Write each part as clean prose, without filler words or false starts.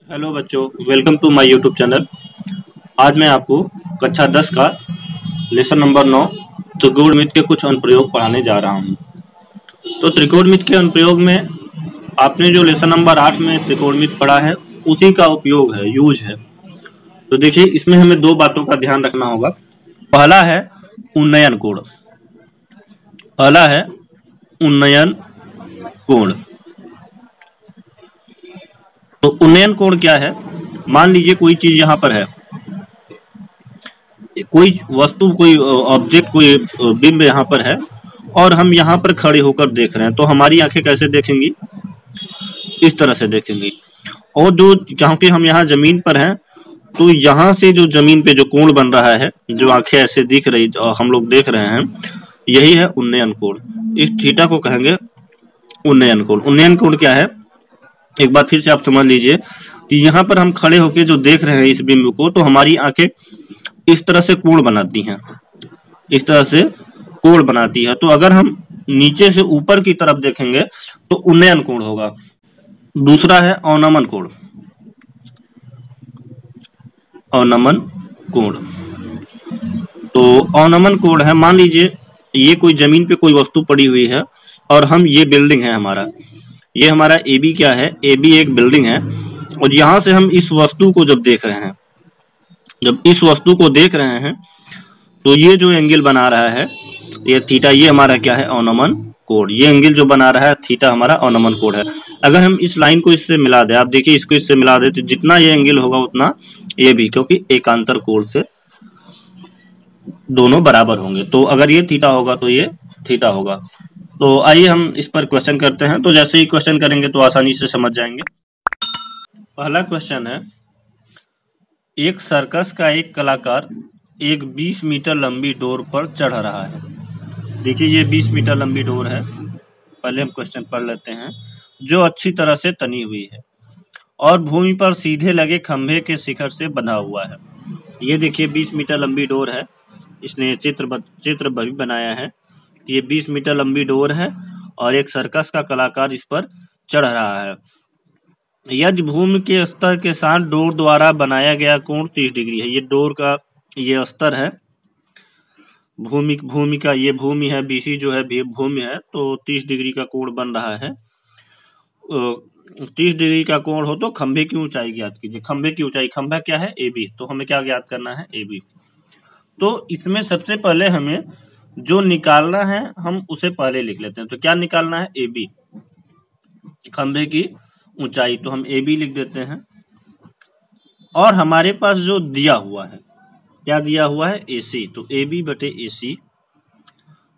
Hello बच्चों, welcome to my YouTube channel. आज मैं आपको कक्षा 10 का लेसन नंबर 9 त्रिकोणमिति के कुछ अनुप्रयोग पढ़ाने जा रहा हूं। तो त्रिकोणमिति के अनुप्रयोग में आपने जो लेसन नंबर 8 में त्रिकोणमिति पढ़ा है उसी का उपयोग है, यूज है। तो देखिए, इसमें हमें दो बातों का ध्यान रखना होगा। पहला है उन्नयन कोण। पहला है उन्नयन कोण। तो उन्नयन कोण क्या है? मान लीजिए कोई चीज यहाँ पर है, कोई वस्तु, कोई ऑब्जेक्ट, कोई बिंब यहाँ पर है और हम यहाँ पर खड़े होकर देख रहे हैं, तो हमारी आंखें कैसे देखेंगी? इस तरह से देखेंगी। और जो, क्योंकि हम यहाँ जमीन पर हैं, तो यहाँ से जो जमीन पे जो कोण बन रहा है, जो आंखें ऐसे दिख रही, हम लोग देख रहे हैं, यही है उन्नयन कोण। इस थीटा को कहेंगे उन्नयन कोण। उन्नयन कोण क्या है, एक बार फिर से आप समझ लीजिए कि यहाँ पर हम खड़े होकर जो देख रहे हैं इस बिंब को, तो हमारी आंखें इस तरह से कोण बनाती हैं, इस तरह से कोण बनाती है। तो अगर हम नीचे से ऊपर की तरफ देखेंगे तो उन्नयन कोण होगा। दूसरा है अवनमन कोण। अवनमन कोण, तो अवनमन कोण है, मान लीजिए ये कोई जमीन पे कोई वस्तु पड़ी हुई है और हम, ये बिल्डिंग है हमारा, ये हमारा ए बी क्या है? ए बी एक बिल्डिंग है। और यहां से हम इस वस्तु को जब देख रहे हैं, जब इस वस्तु को देख रहे हैं, तो ये जो एंगल बना रहा है, ये थीटा, ये हमारा क्या है? अवनमन कोण। ये एंगल जो बना रहा है थीटा, हमारा अवनमन कोण है। अगर हम इस लाइन को इससे मिला दें, आप देखिए इसको इससे मिला दें, तो जितना ये एंगल होगा उतना ये भी, क्योंकि एकांतर कोण से दोनों बराबर होंगे। तो अगर ये थीटा होगा तो ये थीटा होगा। तो आइए हम इस पर क्वेश्चन करते हैं। तो जैसे ही क्वेश्चन करेंगे तो आसानी से समझ जाएंगे। पहला क्वेश्चन है, एक सर्कस का एक कलाकार एक 20 मीटर लंबी डोर पर चढ़ रहा है। देखिए, ये 20 मीटर लंबी डोर है। पहले हम क्वेश्चन पढ़ लेते हैं। जो अच्छी तरह से तनी हुई है और भूमि पर सीधे लगे खंभे के शिखर से बंधा हुआ है। ये देखिए 20 मीटर लंबी डोर है। इसने चित्र भी बनाया है। ये 20 मीटर लंबी डोर है और एक सर्कस का कलाकार इस पर चढ़ रहा है। यदि भूमि के स्तर के साथ डोर द्वारा बनाया गया कोण 30 डिग्री है। ये डोर का ये स्तर है, भूमि का, ये भूमि है, बीसी जो है भूमि है, तो 30 डिग्री का कोण बन रहा है। 30 डिग्री का कोण हो तो खंभे की ऊंचाई ज्ञात कीजिए। खंभे की ऊंचाई, खंभा क्या है? ए बी, तो हमें क्या ज्ञात करना है? A B. तो इसमें सबसे पहले हमें जो निकालना है हम उसे पहले लिख लेते हैं। तो क्या निकालना है? ए बी, खंभे की ऊंचाई। तो हम ए बी लिख देते हैं। और हमारे पास जो दिया हुआ है, क्या दिया हुआ है? ए सी। तो ए बी बटे ए सी।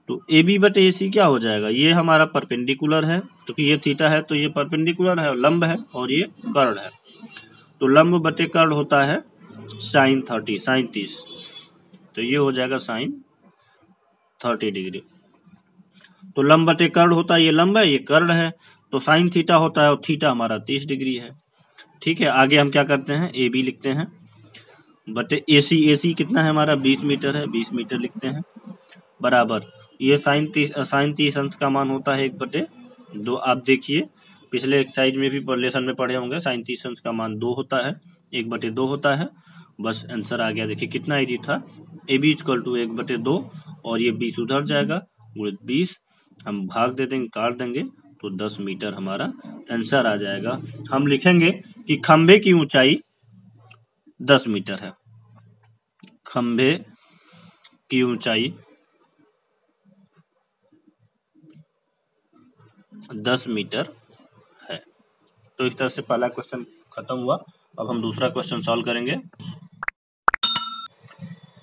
तो ए बी बटे ए सी क्या हो जाएगा? ये हमारा परपेंडिकुलर है, तो ये थीटा है, तो ये परपेंडिकुलर है, लंब है, और ये कर्ण है। तो लंब बटे कर्ण होता है साइन 30। तो ये हो जाएगा साइन 30 डिग्री। तो लंब बटे कर्ण होता है, ये लंब है, ये कर्ण है, तो साइन थीटा होता है, और थीटा हमारा 30 डिग्री है। ठीक है, आगे हम क्या करते हैं? ए बी लिखते हैं बटे ए सी। ए सी कितना है हमारा? 20 मीटर है, 20 मीटर लिखते हैं, बराबर ये साइन 30 अंश का मान होता है 1/2। आप देखिए पिछले एक्सरसाइज में भी लेसन में पढ़े होंगे, साइन 30 अंश का मान 2 होता है, 1/2 होता है। बस आंसर आ गया। देखिए कितना इजी था। ए बी इक्वल टू 1/2, और ये 20 उधर जाएगा, 20 हम भाग दे देंगे, काट देंगे, तो 10 मीटर हमारा आंसर आ जाएगा। हम लिखेंगे कि खंभे की ऊंचाई 10 मीटर है। खंभे की ऊंचाई 10 मीटर है। तो इस तरह से पहला क्वेश्चन खत्म हुआ। अब हम दूसरा क्वेश्चन सॉल्व करेंगे।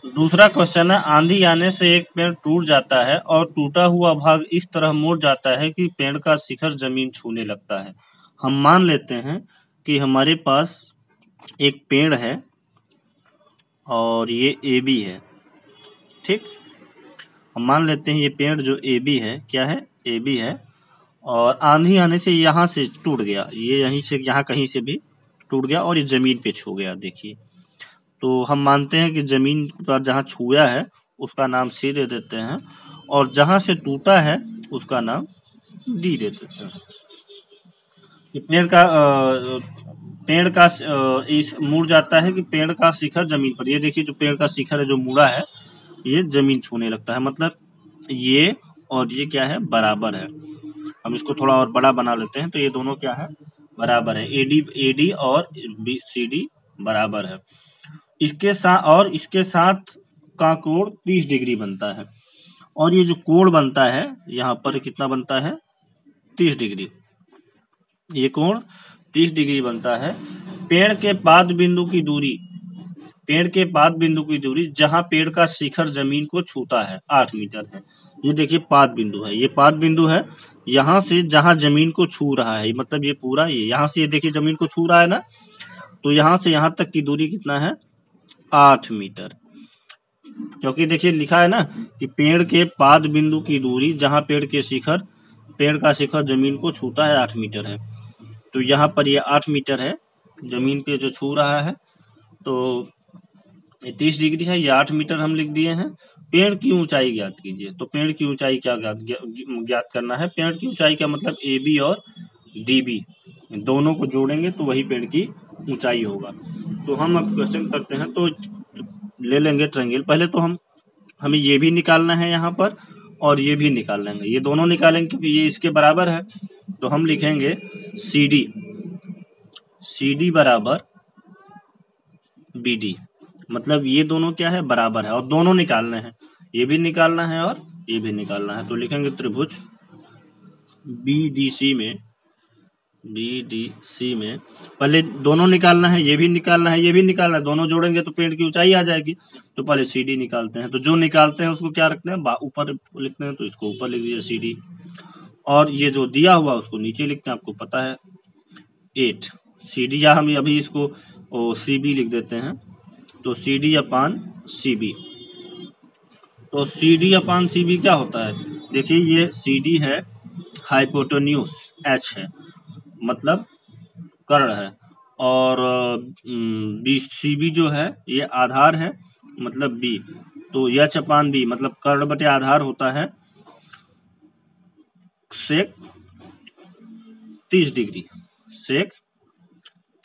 दूसरा क्वेश्चन है, आंधी आने से एक पेड़ टूट जाता है और टूटा हुआ भाग इस तरह मुड़ जाता है कि पेड़ का शिखर जमीन छूने लगता है। हम मान लेते हैं कि हमारे पास एक पेड़ है और ये ए बी है। ठीक, हम मान लेते हैं ये पेड़ जो ए बी है, क्या है? ए बी है, और आंधी आने से यहाँ से टूट गया, ये यहीं से, यहाँ कहीं से भी टूट गया और ये जमीन पे छू गया। देखिए, तो हम मानते हैं कि जमीन पर जहाँ छुआ है उसका नाम सी दे देते हैं, और जहाँ से टूटा है उसका नाम डी दे देते हैं। पेड़ का पेड़ का इस मुड़ जाता है कि पेड़ का शिखर जमीन पर, ये देखिए जो पेड़ का शिखर है जो मुड़ा है ये जमीन छूने लगता है, मतलब ये और ये क्या है, बराबर है। हम इसको थोड़ा और बड़ा बना लेते हैं, तो ये दोनों क्या है, बराबर है। एडी और सीडी बराबर है। इसके साथ का कोण 30 डिग्री बनता है, और ये जो कोण बनता है यहाँ पर कितना बनता है, 30 डिग्री। ये कोण 30 डिग्री बनता है। पेड़ के पाद बिंदु की दूरी, पेड़ के पाद बिंदु की दूरी जहां पेड़ का शिखर जमीन को छूता है 8 मीटर है। ये देखिए पाद बिंदु है, ये पाद बिंदु है, यहाँ से जहां जमीन को छू रहा है, मतलब ये पूरा ये यहाँ से ये देखिए जमीन को छू रहा है ना, तो यहाँ से यहाँ तक की दूरी कितना है, 8 मीटर। क्योंकि देखिए लिखा है ना कि पेड़ के पाद बिंदु की दूरी जहां पेड़ का शिखर जमीन को छूता है 8 मीटर है। तो यहाँ पर ये 8 मीटर है, जमीन पे जो छू रहा है, तो 30 डिग्री है, ये 8 मीटर हम लिख दिए हैं। पेड़ की ऊंचाई ज्ञात कीजिए, तो पेड़ की ऊंचाई क्या ज्ञात करना है, पेड़ की ऊंचाई का मतलब AB और DB दोनों को जोड़ेंगे तो वही पेड़ की ऊंचाई होगा। तो हम अब क्वेश्चन करते हैं, तो ले लेंगे ट्रायंगल। पहले तो हमें ये भी निकालना है यहाँ पर, और ये भी निकाल लेंगे, ये दोनों निकालेंगे क्योंकि ये इसके बराबर है। तो हम लिखेंगे CD बराबर BD, मतलब ये दोनों क्या है, बराबर है, और दोनों निकालने हैं, ये भी निकालना है और ये भी निकालना है। तो लिखेंगे त्रिभुज BDC में पहले दोनों निकालना है, ये भी निकालना है, ये भी निकालना है, दोनों जोड़ेंगे तो पेड़ की ऊंचाई आ जाएगी। तो पहले CD निकालते हैं, तो जो निकालते हैं उसको क्या रखते हैं, ऊपर लिखते हैं, तो इसको ऊपर लिख दीजिए CD, और ये जो दिया हुआ उसको नीचे लिखते हैं, आपको पता है 8 CD, या हम अभी इसको CB लिख देते हैं, तो CD अपान CB। तो CD अपान CB क्या होता है, देखिए ये CD है, हाइपोटेन्यूज H है, मतलब कर्ण है, और CB जो है ये आधार है, मतलब B, तो H अपान B मतलब कर्ण बटे आधार होता है सेक 30 डिग्री, सेक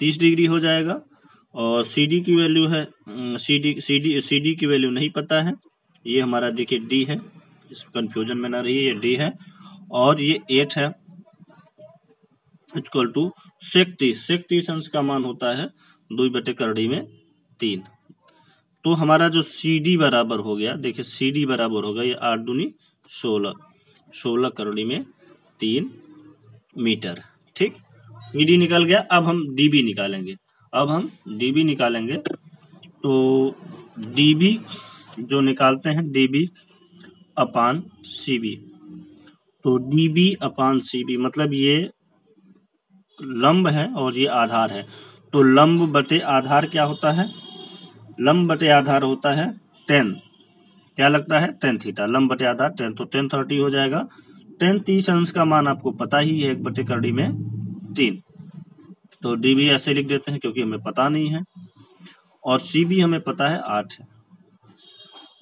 30 डिग्री हो जाएगा। और CD की वैल्यू है, CD की वैल्यू नहीं पता है, ये हमारा देखिए D है, इस कंफ्यूजन में ना रही, ये D है, और ये 8 है, इक्वल टू सेक 30 अंश का मान होता है 2 बटे करड़ी में 3। तो हमारा जो CD बराबर हो गया, देखिए CD बराबर होगा ये 8 दूनी 16 करड़ी में 3 मीटर। ठीक, CD निकल गया। अब हम DB निकालेंगे, तो DB जो निकालते हैं, DB अपान CB, तो DB अपान CB मतलब ये लंब है और ये आधार है, तो लंब बटे आधार क्या होता है, लंब बटे आधार होता है 10, क्या लगता है, tan थीटा, लंब बटे आधार 10, तो tan 30 हो जाएगा। tan 30 अंश का मान आपको पता ही है 1 बटे करड़ी में 3, तो DB ऐसे लिख देते हैं क्योंकि हमें पता नहीं है, और CB हमें पता है 8 है,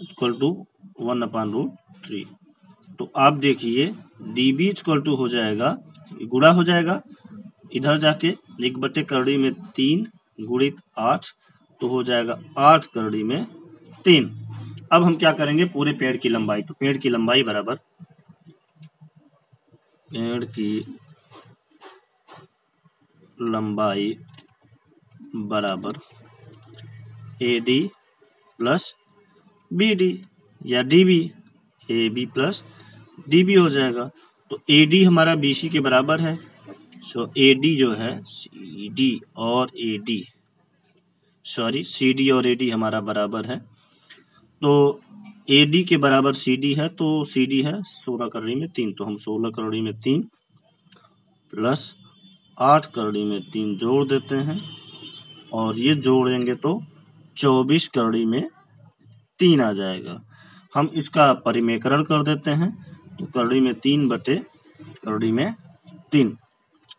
इक्वल टू 1/√3। तो आप देखिए DB इक्वल टू हो जाएगा, गुणा हो जाएगा इधर जाके 1 बटे करड़ी में 3 गुणित 8, तो हो जाएगा 8 करड़ी में 3। अब हम क्या करेंगे, पूरे पेड़ की लंबाई, तो पेड़ की लंबाई बराबर AD प्लस BD या DB, AB प्लस DB हो जाएगा। तो AD हमारा BC के बराबर है, सो AD जो है CD और AD हमारा बराबर है, तो AD के बराबर CD है, तो CD है 16 करड़ी में 3, तो हम 16 करड़ी में 3 प्लस 8 करड़ी में 3 जोड़ देते हैं, और ये जोड़ेंगे तो 24 करड़ी में 3 आ जाएगा। हम इसका परिमेकरण कर देते हैं, तो करड़ी में 3 बटे करड़ी में 3,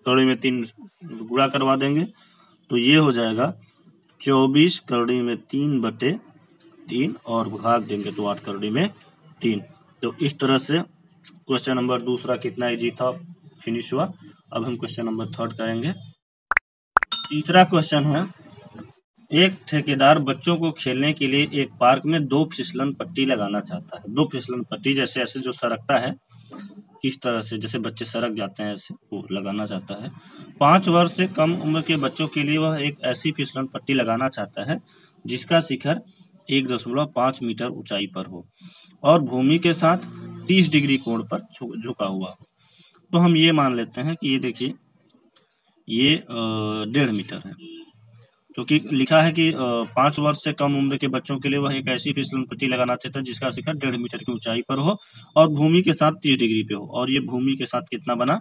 करड़ी में 3 गुणा करवा देंगे, तो ये हो जाएगा 24 करड़ी में 3 बटे 3, और भाग देंगे तो 8 करड़ी में 3। तो इस तरह से क्वेश्चन नंबर दूसरा कितना इजी था, फिनिश हुआ। अब हम क्वेश्चन नंबर 3 करेंगे। तीसरा क्वेश्चन है, एक ठेकेदार बच्चों को खेलने के लिए एक पार्क में 2 फिसलन पट्टी लगाना चाहता है। 2 फिसलन पट्टी जैसे ऐसे जो सरकता है, इस तरह से जैसे बच्चे सरक जाते हैं ऐसे वो लगाना चाहता है। 5 वर्ष से कम उम्र के बच्चों के लिए वह एक ऐसी फिसलन पट्टी लगाना चाहता है जिसका शिखर 1.5 मीटर ऊंचाई पर हो और भूमि के साथ 30 डिग्री कोण पर झुका हुआ हो। तो हम ये मान लेते हैं कि ये देखिए ये 1.5 मीटर है, क्योंकि लिखा है कि 5 वर्ष से कम उम्र के बच्चों के लिए वह एक ऐसी फिसलन पट्टी लगाना चाहता है जिसका शिखर 1.5 मीटर की ऊंचाई पर हो और भूमि के साथ 30 डिग्री पे हो। और ये भूमि के साथ कितना बना,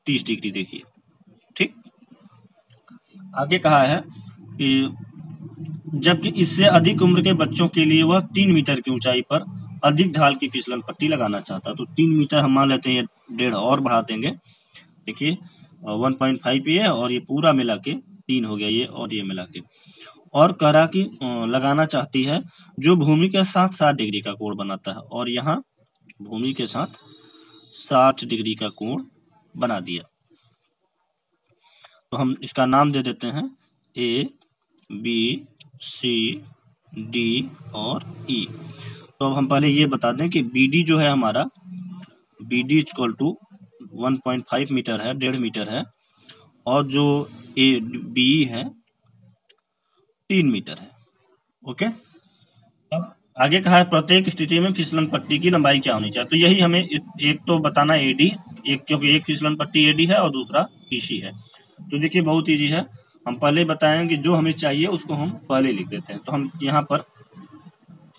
30 डिग्री। देखिए ठीक। आगे कहा है कि जबकि इससे अधिक उम्र के बच्चों के लिए वह 3 मीटर की ऊंचाई पर अधिक ढाल की फिसलन पट्टी लगाना चाहता है। तो 3 मीटर हम मान लेते हैं, 1.5 और बढ़ा देंगे। देखिए 1.5 ये और ये पूरा मिला के 3 हो गया, ये और ये मिला के। और कह रहा कि लगाना चाहती है जो भूमि के साथ 60 डिग्री का कोण बनाता है, और यहाँ भूमि के साथ 60 डिग्री का कोण बना दिया। तो हम इसका नाम दे देते हैं ए, बी, सी, डी और ई। तो अब हम पहले ये बता दें कि बी डी जो है हमारा, B D equal to 1.5 metre है, 1.5 मीटर है, और जो ए बी है 3 मीटर है। ओके। अब आगे कहा है प्रत्येक स्थिति में फिसलन पट्टी की लंबाई क्या होनी चाहिए। तो यही हमें एक तो बताना है एडी, एक क्योंकि एक फिसलन पट्टी एडी है और दूसरा ईसी है। तो देखिए बहुत इजी है, हम पहले बताएंगे जो हमें चाहिए उसको हम पहले लिख देते हैं। तो हम यहाँ पर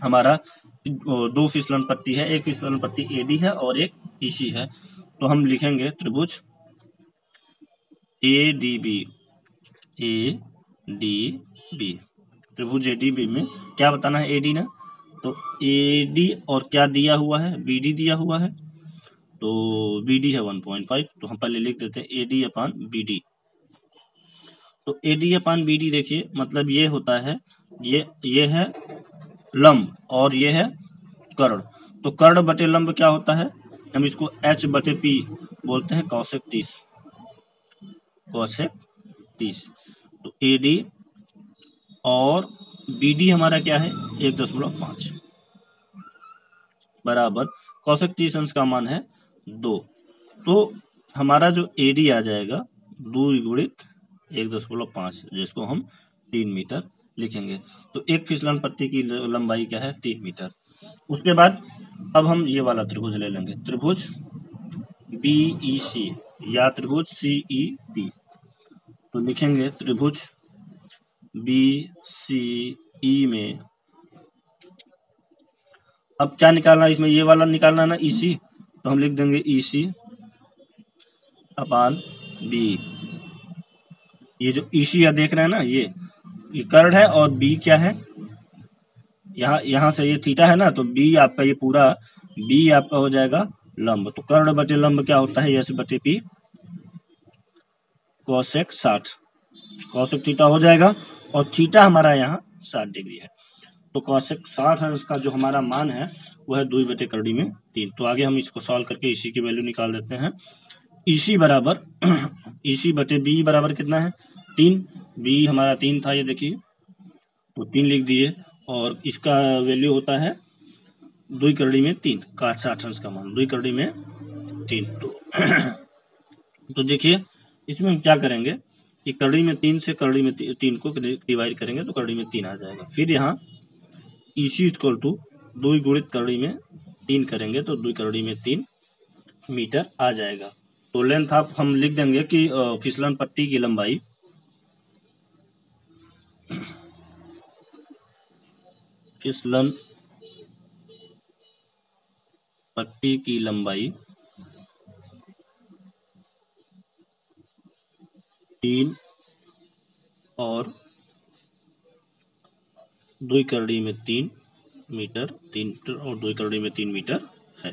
हमारा 2 फिसलन पट्टी है, एक फिसलन पट्टी एडी है और एक ईसी है। तो हम लिखेंगे त्रिभुज A D B, A D B, त्रिभुज ए डी बी में क्या बताना है एडी ना, तो ए डी और क्या दिया हुआ है, बी डी दिया हुआ है, तो बी डी है 1.5। तो हम पहले लिख देते हैं A D upon B D. तो A D upon B D देखिए मतलब ये होता है, ये है लंब और ये है कर्ण। तो कर्ण बटे लंब क्या होता है, हम इसको h बटे p बोलते हैं, कौशिक 30, कौशिक 30। तो ए डी और बी डी हमारा क्या है 1.5 बराबर कौशिक 30 अंश का मान है 2। तो हमारा जो ए डी आ जाएगा 2 गुणित 1.5, जिसको हम 3 मीटर लिखेंगे। तो एक फिसलन पट्टी की लंबाई क्या है 3 मीटर। उसके बाद अब हम ये वाला त्रिभुज ले लेंगे, त्रिभुज बी ई सी या त्रिभुज सी ई पी। तो लिखेंगे त्रिभुज बी सी ई में अब क्या निकालना है, इसमें ये वाला निकालना है ना ईसी, तो हम लिख देंगे ईसी अपान बी। ये जो ईसी या देख रहे हैं ना, ये कर्ण है और बी क्या है, यहाँ से ये थीटा है ना, तो बी आपका ये पूरा बी आपका हो जाएगा लंब। तो कर्ण बटे लंब क्या होता है, एस बटे पी कौशिक 60, कौशिक थीटा हो जाएगा और थीटा हमारा यहाँ 60 डिग्री है। तो कौशिक 60 अंश का जो हमारा मान है वो है 2 बटे करड़ी में 3। तो आगे हम इसको सॉल्व करके इसी की वैल्यू निकाल देते हैं। इसी बराबर इसी बटे बी बराबर कितना है 3, बी हमारा 3 था, ये देखिए तो 3 लिख दिए और इसका वैल्यू होता है 2 करड़ी में 3 का 60 अंश का मान, 2 करड़ी में 3। तो देखिए इसमें हम क्या करेंगे कि करड़ी में 3 से करड़ी में 3 को डिवाइड करेंगे तो करड़ी में 3 आ जाएगा। फिर यहाँ इसी इक्वल टू 2 गुणित करड़ी में 3 करेंगे तो 2 करड़ी में 3 मीटर आ जाएगा। तो लेंथ आप हम लिख देंगे कि फिसलन पट्टी की लंबाई फिसलन पट्टी की लंबाई 3 और 2 करड़ी में 3 मीटर, 3 और 2 करड़ी में 3 मीटर है।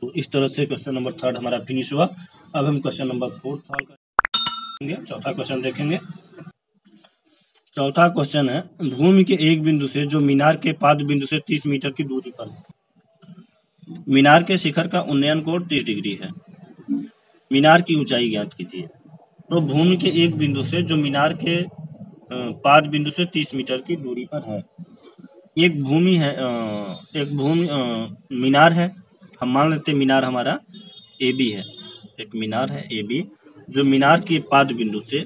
तो इस तरह से क्वेश्चन नंबर 3 हमारा फिनिश हुआ। अब हम क्वेश्चन नंबर 4 सॉल्व करेंगे। चौथा क्वेश्चन देखेंगे। चौथा क्वेश्चन है भूमि के एक बिंदु से जो मीनार के पाद बिंदु से 30 मीटर की दूरी पर है। मीनार के शिखर का उन्नयन कोण 30 डिग्री है। मीनार की ऊंचाई ज्ञात कीजिए। तो भूमि के एक बिंदु से जो मीनार के पाद बिंदु से 30 मीटर की दूरी पर है। एक भूमि है एक भूमि मीनार है, हम मान लेते हैं मीनार हमारा ए बी है, एक मीनार है ए बी, जो मीनार के पाद बिंदु से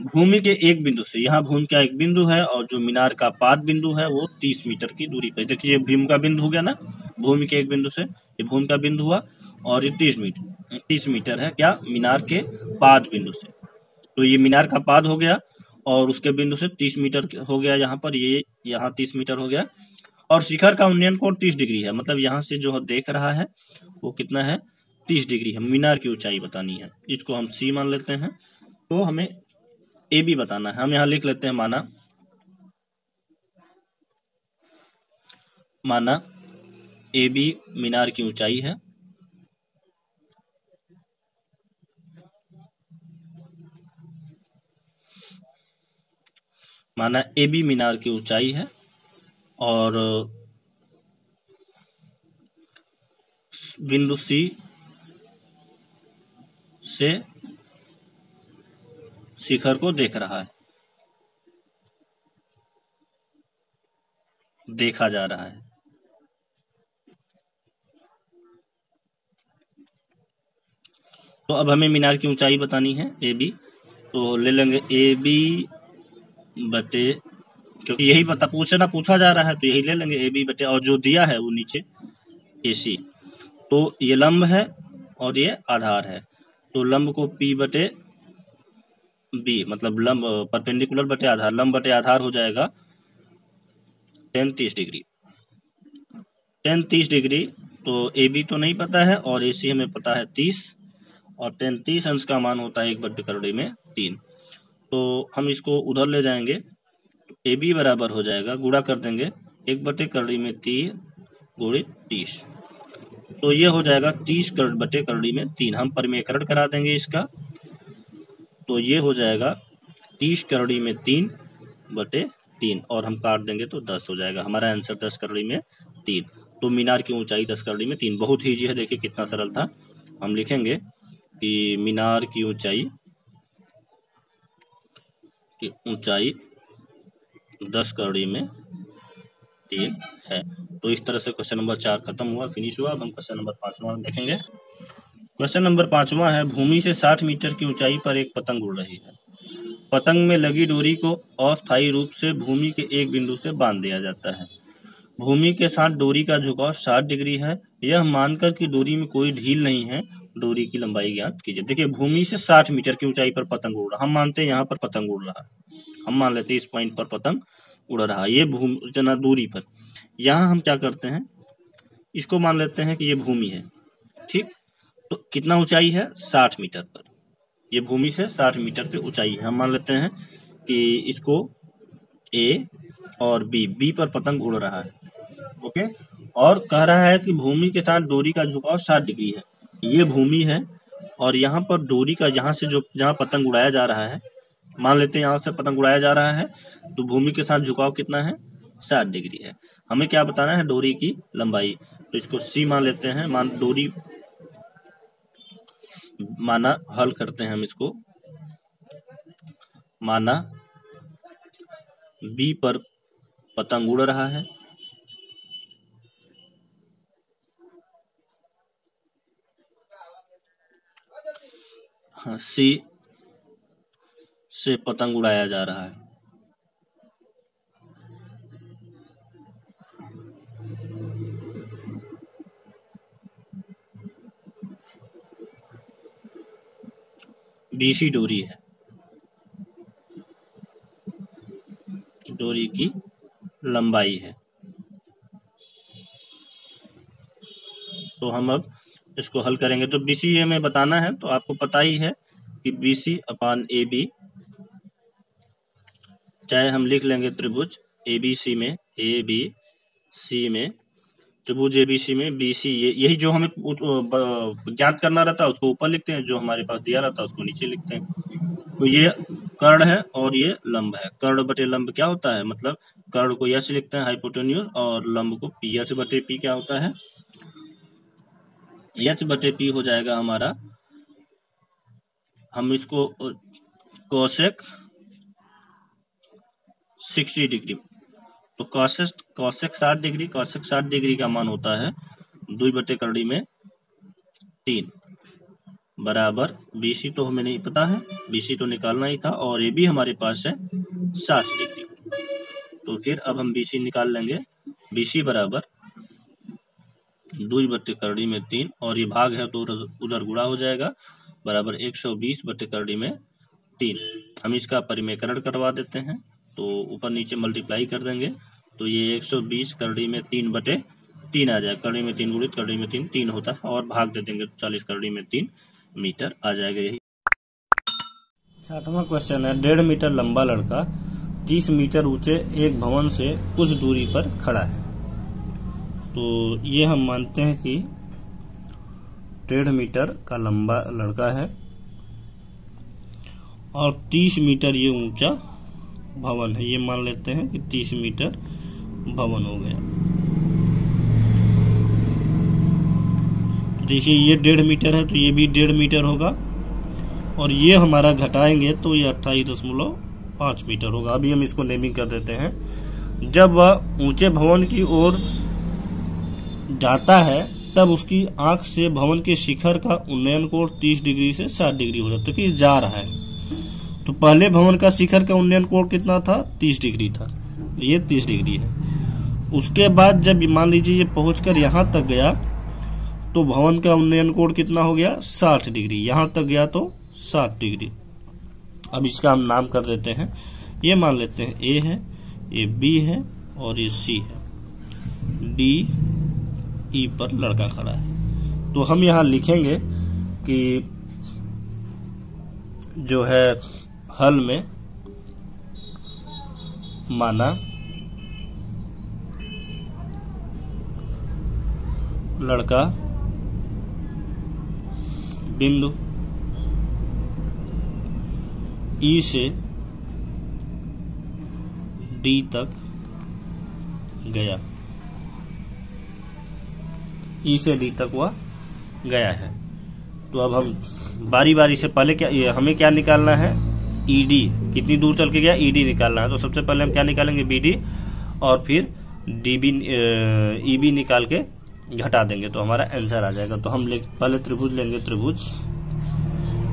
भूमि के एक बिंदु से, यहाँ भूमि का एक बिंदु है और जो मीनार का पाद बिंदु है वो 30 मीटर की दूरी पर। देखिए ये भूमि का बिंदु हो गया ना, भूमि के एक बिंदु से ये भूमि का बिंदु हुआ, और ये 30 मीटर है क्या, मीनार के पाद बिंदु से। तो ये मीनार का पाद हो गया और उसके बिंदु से 30 मीटर हो गया, यहाँ पर ये यहाँ 30 मीटर हो गया। और शिखर का उन्नयन कोण 30 डिग्री है, मतलब यहाँ से जो देख रहा है वो कितना है, 30 डिग्री है। मीनार की ऊंचाई बतानी है, इसको हम सी मान लेते हैं। तो हमें ए बी बताना है, हम यहाँ लिख लेते हैं माना ए बी मीनार की ऊंचाई है, माना ए बी मीनार की ऊंचाई है, और बिंदु सी से शिखर को देख रहा है, देखा जा रहा है। तो अब हमें मीनार की ऊंचाई बतानी है ए बी, तो ले लेंगे ए बी बटे, क्योंकि यही पूछा जा रहा है तो यही ले लेंगे ए बी बटे, और जो दिया है वो नीचे ए सी। तो ये लंब है और ये आधार है, तो लंब को P बटे बी, मतलब लंब परपेंडिकुलर बटे आधार, लंब बटे आधार हो जाएगा tan 30 डिग्री। tan 30 डिग्री, तो ए बी तो नहीं पता है और ए सी हमें पता है 30, और tan 30 अंश का मान होता है 1/3 में 3। तो हम इसको उधर ले जाएंगे, ए बी बराबर हो जाएगा, गुणा कर देंगे 1/3 में 3 गुणित 30, तो ये हो जाएगा 30/3 में 3। हम परिमेयकरण करा देंगे इसका, तो ये हो जाएगा 30 में 3/3, और हम काट देंगे तो 10 हो जाएगा। हमारा आंसर 10 में 3। तो मीनार की ऊंचाई 10 में 3, बहुत ही ईजी है, देखिए कितना सरल था। हम लिखेंगे कि मीनार की ऊंचाई 10 में 3 है। तो इस तरह से क्वेश्चन नंबर 4 खत्म हुआ, फिनिश हुआ। अब हम क्वेश्चन नंबर 5वां देखेंगे। क्वेश्चन नंबर 5वां है, भूमि से 60 मीटर की ऊंचाई पर एक पतंग उड़ रही है। पतंग में लगी डोरी को अस्थायी रूप से भूमि के एक बिंदु से बांध दिया जाता है। भूमि के साथ डोरी का झुकाव 60 डिग्री है। यह मानकर कि डोरी में कोई ढील नहीं है, डोरी की लंबाई ज्ञात कीजिए। देखिए भूमि से 60 मीटर की ऊंचाई पर पतंग उड़ रहा, हम मानते हैं यहाँ पर पतंग उड़ रहा है, हम मान लेते हैं इस पॉइंट पर पतंग उड़ रहा है, ये भूमि इतना दूरी पर। यहाँ हम क्या करते हैं, इसको मान लेते हैं कि ये भूमि है, ठीक। तो कितना ऊंचाई है, 60 मीटर पर, ये भूमि से 60 मीटर पे ऊंचाई है। हम मान लेते हैं कि इसको ए और बी पर पतंग उड़ रहा है, ओके। और कह रहा है कि भूमि के साथ डोरी का झुकाव 60 डिग्री है। ये भूमि है और यहाँ पर डोरी का, जहाँ पतंग उड़ाया जा रहा है, मान लेते हैं यहाँ से पतंग उड़ाया जा रहा है, तो भूमि के साथ झुकाव कितना है, 60 डिग्री है। हमें क्या बताना है, डोरी की लंबाई, तो इसको सी मान लेते हैं। डोरी माना, हल करते हैं हम इसको, माना बी पर पतंग उड़ रहा है, हाँ, सी से पतंग उड़ाया जा रहा है। बीसी डोरी है, डोरी की लंबाई है। तो हम अब इसको हल करेंगे, तो बीसी हमें बताना है, तो आपको पता ही है कि बीसी अपान ए बी, चाहे हम लिख लेंगे त्रिभुज ए बी सी में, ए बी सी में, त्रिभुज एबीसी में बीसी, यही जो हमें ज्ञात करना रहता है उसको ऊपर लिखते हैं, जो हमारे पास दिया रहता है उसको नीचे लिखते हैं। तो ये कर्ण है और ये लंब है, कर्ण बटे लंब क्या होता है, मतलब कर्ण को यश लिखते हैं हाइपोटेन्यूज, और लंब को पी, एच बटे पी क्या होता है, एच बटे पी हो जाएगा हमारा हम इसको कोसेक 60 डिग्री, तो कोसेक 60 डिग्री, कोसेक 60 डिग्री का मान होता है 2/3 बराबर BC तो हमें नहीं पता है, BC तो निकालना ही था, और AB हमारे पास है 60 डिग्री। तो फिर अब हम BC निकाल लेंगे। BC बराबर 2/3 और ये भाग है तो उधर गुणा हो जाएगा, बराबर 120/3। हम इसका परिमेयकरण करवा देते हैं, तो ऊपर नीचे मल्टीप्लाई कर देंगे, तो ये 120/3 आ जाएगा। करड़ी में 3 गुणित करड़ी में 3 होता है, और भाग दे देंगे 40/3 मीटर आ जाएगा। यही 60वां क्वेश्चन है। 1.5 मीटर लंबा लड़का 30 मीटर ऊंचे एक भवन से कुछ दूरी पर खड़ा है। तो ये हम मानते हैं कि 1.5 मीटर का लंबा लड़का है और 30 मीटर ये ऊंचा भवन है। ये मान लेते हैं कि 30 मीटर भवन हो गया। देखिए ये 1.5 मीटर है, तो ये भी 1.5 मीटर होगा, और ये हमारा घटाएंगे तो ये 28.5 मीटर होगा। अभी हम इसको नेमिंग कर देते हैं। जब वह ऊंचे भवन की ओर जाता है तब उसकी आंख से भवन के शिखर का उन्नयन कोण 30 डिग्री से 60 डिग्री हो जाता है, क्योंकि जा रहा है। तो पहले भवन का शिखर का उन्नयन कोण कितना था? 30 डिग्री था, ये 30 डिग्री है। उसके बाद जब मान लीजिए ये पहुंचकर यहां तक गया तो भवन का उन्नयन कोण कितना हो गया? 60 डिग्री। यहां तक गया तो 60 डिग्री। अब इसका हम नाम कर देते हैं, ये मान लेते हैं A है, ये B है और ये C है। D E पर लड़का खड़ा है। तो हम यहां लिखेंगे कि जो है हल में माना लड़का बिंदु E से D तक गया, E से D तक वह गया है। तो अब हम बारी बारी से पहले क्या हमें क्या निकालना है? ED कितनी दूर चल के गया, ED निकालना है। तो सबसे पहले हम क्या निकालेंगे? BD, और फिर DB EB निकाल के घटा देंगे तो हमारा आंसर आ जाएगा। तो हम पहले त्रिभुज लेंगे, त्रिभुज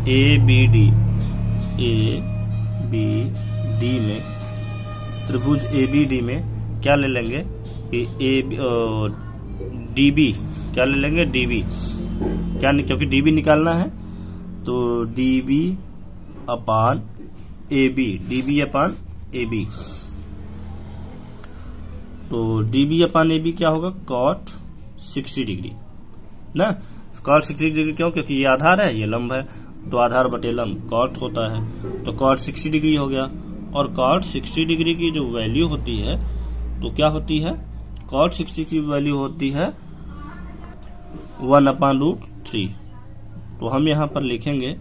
ABD में, त्रिभुज ABD में क्या ले लेंगे कि DB क्या ले लेंगे? DB क्या, क्योंकि DB निकालना है तो DB अपान AB, DB अपान AB। तो DB अपान AB क्या होगा? cot 60 डिग्री ना। cot 60 डिग्री क्यों? क्योंकि ये आधार है, ये लंब है, तो आधार बटे लंब cot होता है, तो cot 60 डिग्री हो गया। और cot 60 डिग्री की जो वैल्यू होती है तो क्या होती है? cot 60 की वैल्यू होती है 1/√3। तो हम यहां पर लिखेंगे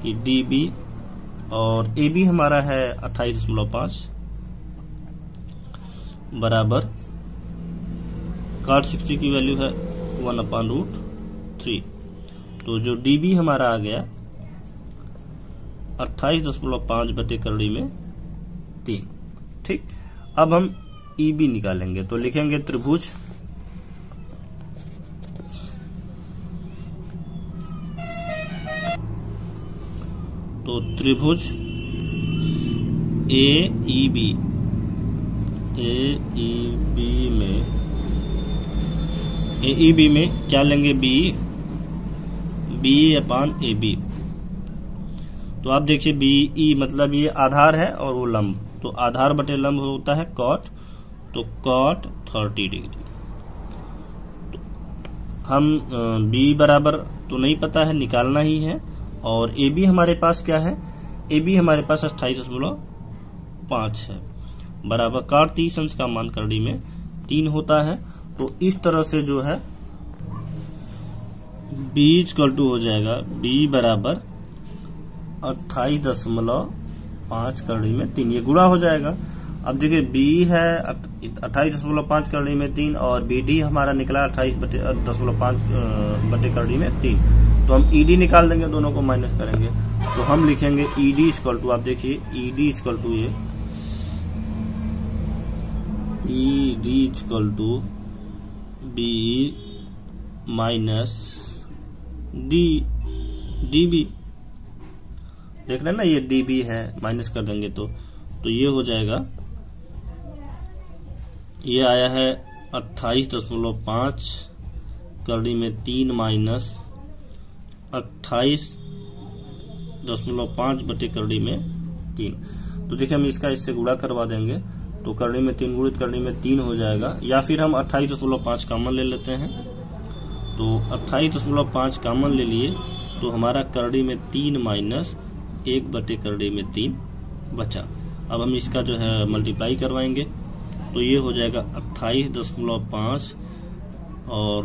कि DB और AB हमारा है 28.5 बराबर cot 60 की वैल्यू है 1/√3। तो जो DB हमारा आ गया 28.5 बटे करड़ी में 3। ठीक, अब हम EB निकालेंगे तो लिखेंगे त्रिभुज तो त्रिभुज AEB में क्या लेंगे? BE upon AB। तो आप देखिए BE मतलब ये आधार है और वो लंब, तो आधार बटे लंब होता है cot, तो cot 30 डिग्री। तो हम B बराबर तो नहीं पता है, निकालना ही है। और AB हमारे पास क्या है? AB हमारे पास 28.5 है बराबर cot 30 अंश का मान करड़ी में 3 होता है। तो इस तरह से जो है B = हो जाएगा B बराबर 28.5 करड़ी में 3, ये गुणा हो जाएगा। अब देखिए B है 28.5 करड़ी में 3 और BD हमारा निकला 28.5 बटे करड़ी में 3। तो हम ईडी निकाल देंगे, दोनों को माइनस करेंगे तो हम लिखेंगे ईडी इक्वल टू, आप देखिए ईडी इक्वल टू ये ED equal to B minus D B. देख रहे हैं ना, ये डी बी है, माइनस कर देंगे तो ये हो जाएगा, ये आया है 28.5 करड़ी में 3 माइनस 28.5 बटे करड़ी में 3। तो देखिए हम इसका इससे गुणा करवा देंगे तो करड़ी में 3 गुणित करड़ी में 3 हो जाएगा, या फिर हम 28.5 कॉमन ले लेते हैं। तो 28.5 कॉमन ले लिए तो हमारा करड़ी में 3 माइनस 1 बटे करड़ी में 3 बचा। अब हम इसका जो है मल्टीप्लाई करवाएंगे तो ये हो जाएगा 28.5 और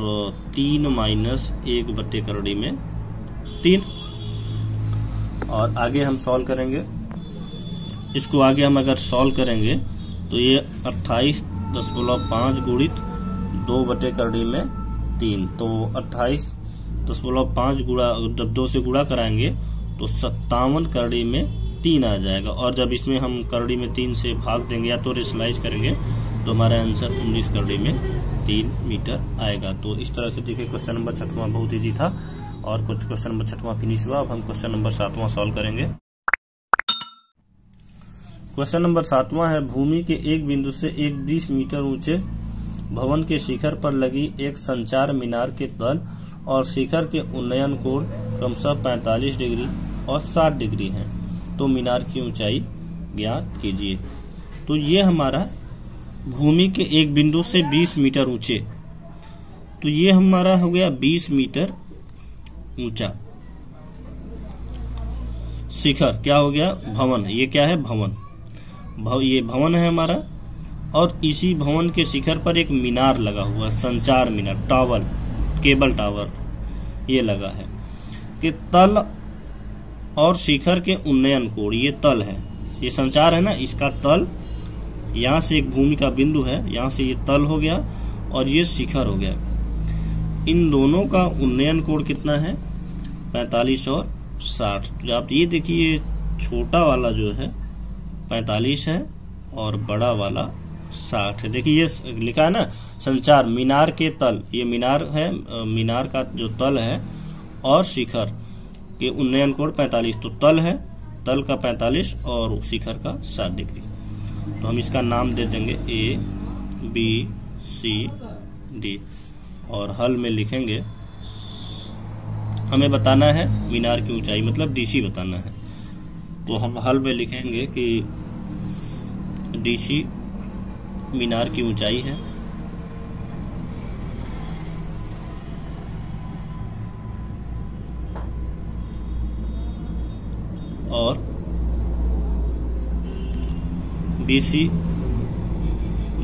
3 माइनस 1 बटे करड़ी में 3। और आगे हम सॉल्व करेंगे इसको, आगे हम अगर सॉल्व करेंगे तो ये 28.5 गुणित 2 बटे करड़ी में 3, तो 28.5 गुणा जब 2 से गुणा कराएंगे तो 57 करड़ी में 3 आ जाएगा। और जब इसमें हम करड़ी में 3 से भाग देंगे या तो रेशनलाइज करेंगे तो हमारा आंसर 19 करड़ी में 3 मीटर आएगा। तो इस तरह से देखिए क्वेश्चन नंबर 6वां बहुत ईजी था और कुछ क्वेश्चन नंबर 6वां फिनिश हुआ। अब हम क्वेश्चन नंबर 7वां सॉल्व करेंगे। क्वेश्चन नंबर 7वां है, भूमि के एक बिंदु से एक 20 मीटर ऊंचे भवन के शिखर पर लगी एक संचार मीनार के तल और शिखर के उन्नयन कोण क्रमशः 45 डिग्री और 60 डिग्री हैं, तो मीनार की ऊंचाई ज्ञात कीजिए। तो ये हमारा भूमि के एक बिंदु से 20 मीटर ऊंचे, तो ये हमारा हो गया 20 मीटर ऊंचा। शिखर क्या हो गया, भवन, ये क्या है भवन, ये भवन है हमारा, और इसी भवन के शिखर पर एक मीनार लगा हुआ, संचार मीनार, टावर, केबल टावर ये लगा है कि तल और शिखर के उन्नयन कोण, ये तल है, ये संचार है ना, इसका तल, यहां से एक भूमि का बिंदु है, यहां से ये तल हो गया और ये शिखर हो गया। इन दोनों का उन्नयन कोण कितना है, 45 और 60। तो आप ये देखिए छोटा वाला जो है 45 है और बड़ा वाला 60 है। देखिए ये लिखा है ना संचार मीनार के तल, ये मीनार है, मीनार का जो तल है और शिखर के उन्नयन कोण 45, तो तल है, तल का 45 और शिखर का 60 डिग्री। तो हम इसका नाम दे देंगे A B C D और हल में लिखेंगे, हमें बताना है मीनार की ऊंचाई, मतलब DC बताना है। तो हम हल में लिखेंगे कि DC मीनार की ऊंचाई है और BC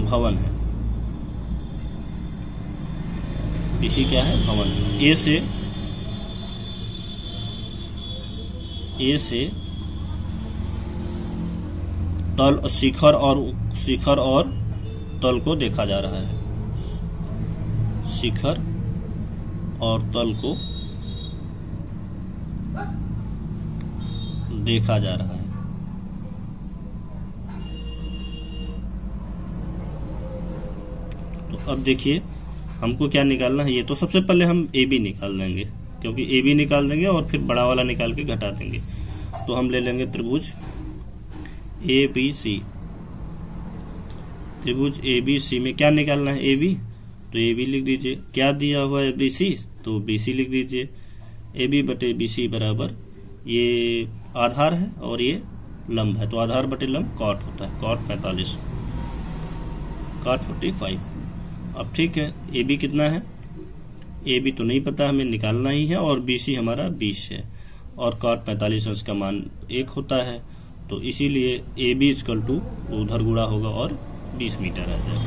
भवन है। BC क्या है, भवन है। A से तल, शिखर और तल को देखा जा रहा है, शिखर और तल को देखा जा रहा है। तो अब देखिए हमको क्या निकालना है, ये तो सबसे पहले हम AB निकाल देंगे, क्योंकि AB निकाल देंगे और फिर बड़ा वाला निकाल के घटा देंगे। तो हम ले लेंगे त्रिभुज ABC, त्रिभुज ABC में क्या निकालना है, AB, तो AB लिख दीजिए। क्या दिया हुआ है BC, तो BC लिख दीजिए। AB बटे BC बराबर, ये आधार है और ये लंब है, तो आधार बटे लंब कॉट होता है, कॉट 45, कॉट 45। अब ठीक है, AB कितना है, AB तो नहीं पता, हमें निकालना ही है, और BC हमारा 20 है और कॉट 45 उसका मान 1 होता है, तो इसीलिए AB इक्वल टू उधर गुणा होगा और 20 मीटर आ जाएगा।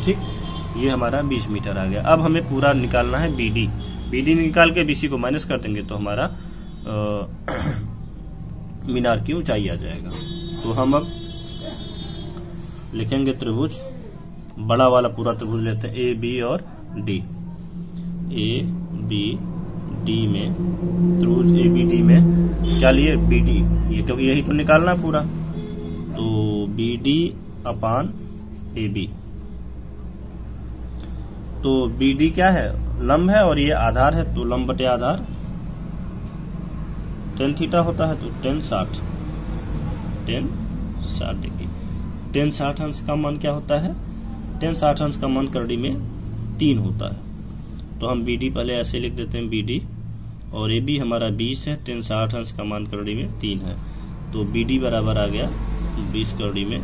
ठीक, ये हमारा 20 मीटर आ गया। अब हमें पूरा निकालना है BD निकाल के BC को माइनस कर देंगे तो हमारा मीनार की ऊंचाई आ जाएगा। तो हम अब लिखेंगे त्रिभुज, बड़ा वाला पूरा त्रिभुज लेते हैं AB और D, AB डी में, त्रिभुज ABD में क्या लिए, BD, ये तो यही तो निकालना पूरा, तो BD अपान AB। तो BD क्या है, लंब है और ये आधार है, तो लंब बटे आधार tan थीटा होता है, तो tan 60 डिग्री। tan 60 अंश का मान क्या होता है, tan 60 अंश का मान करड़ी में 3 होता है। तो हम BD पहले ऐसे लिख देते हैं, BD और AB हमारा 20 है, tan 60 अंश का मान करड़ी में 3 है, तो BD बराबर आ गया 20 करड़ी में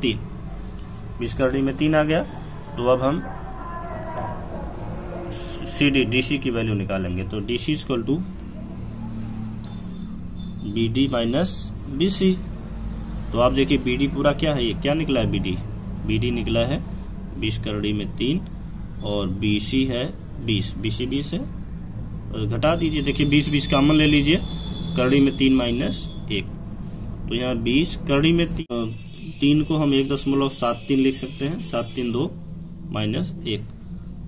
3, 20 करड़ी में 3 आ गया। तो अब हम DC की वैल्यू निकालेंगे, तो DC equal to BD minus BC। तो आप देखिए BD पूरा क्या है, ये क्या निकला है, BD निकला है 20 करड़ी में 3 और BC है 20, BC 20 है, और घटा दीजिए, देखिए 20 कॉमन ले लीजिए, करड़ी में 3 माइनस 1, तो यहाँ 20 करड़ी में 3 को हम 1.73 लिख सकते हैं, 7 3 2 माइनस 1,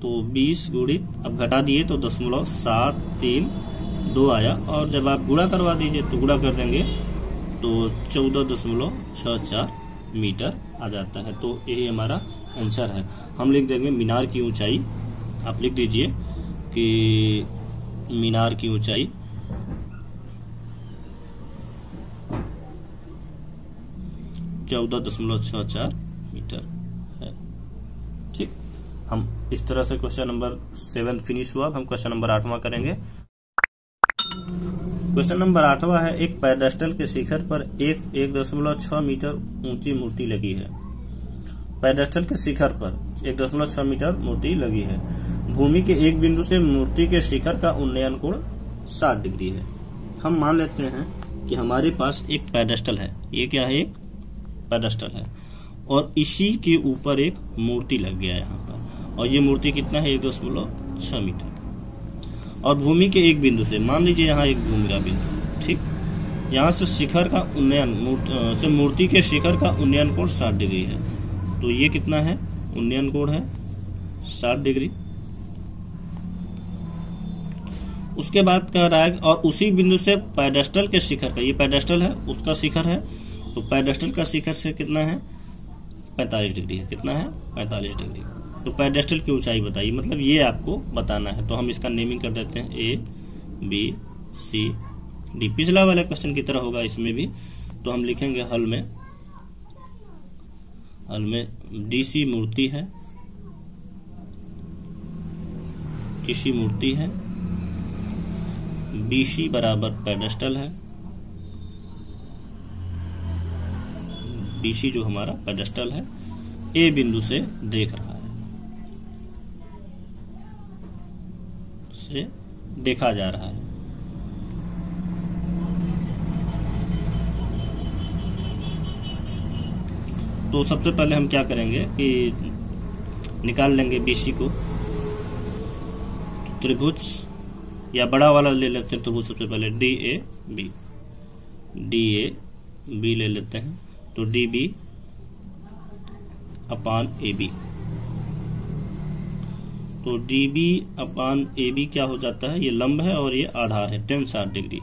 तो 20 गुणित, अब घटा दिए तो 0.732 आया, और जब आप गुणा करवा दीजिए तो गुणा कर देंगे तो 14.64 मीटर आ जाता है। तो यही हमारा आंसर है। हम लिख देंगे मीनार की ऊंचाई, आप लिख दीजिए कि मीनार की ऊंचाई 14.64 मीटर है। ठीक, हम इस तरह से क्वेश्चन नंबर 7 फिनिश हुआ। हम क्वेश्चन नंबर 8वां करेंगे। क्वेश्चन नंबर 8वां है, एक पेडेस्टल के शिखर पर 1.6 मीटर ऊंची मूर्ति लगी है। पेडेस्टल के शिखर पर 1.6 मीटर मूर्ति लगी है। भूमि के एक बिंदु से मूर्ति के शिखर का उन्नयन कोण 60 डिग्री है। हम मान लेते हैं कि हमारे पास एक पेडेस्टल है, ये क्या है, एक पेडेस्टल है, और इसी के ऊपर एक मूर्ति लग गया यहाँ पर, और ये मूर्ति कितना है, 1.6 मीटर, और भूमि के एक बिंदु से, मान लीजिए यहाँ एक भूमि का बिंदु, ठीक, यहाँ से शिखर का उन्नयन से मूर्ति के शिखर का उन्नयन कोण 60 डिग्री है। तो ये कितना है, उन्नयन कोण है 60 डिग्री। उसके बाद कह रहा है, और उसी बिंदु से पेडेस्टल के शिखर का, ये पेडेस्टल है, उसका शिखर है, तो पेडेस्टल का शिखर से कितना है, 45 डिग्री है, कितना है, 45 डिग्री। तो पेडेस्टल की ऊंचाई बताइए, मतलब ये आपको बताना है। तो हम इसका नेमिंग कर देते हैं ABCD, पिछला वाला क्वेश्चन की तरह होगा इसमें भी। तो हम लिखेंगे हल में DC मूर्ति है, किसी मूर्ति है, BC बराबर पेडेस्टल है, BC जो हमारा पेडेस्टल है, A बिंदु से देख रहा है, से देखा जा रहा है। तो सबसे पहले हम क्या करेंगे कि निकाल लेंगे BC को। त्रिभुज या बड़ा वाला ले लेते हैं त्रिभुज, सबसे पहले DAB ले लेते हैं, तो DB अपान AB, तो DB अपान AB क्या हो जाता है, ये लंब है और ये आधार है, tan 60 डिग्री,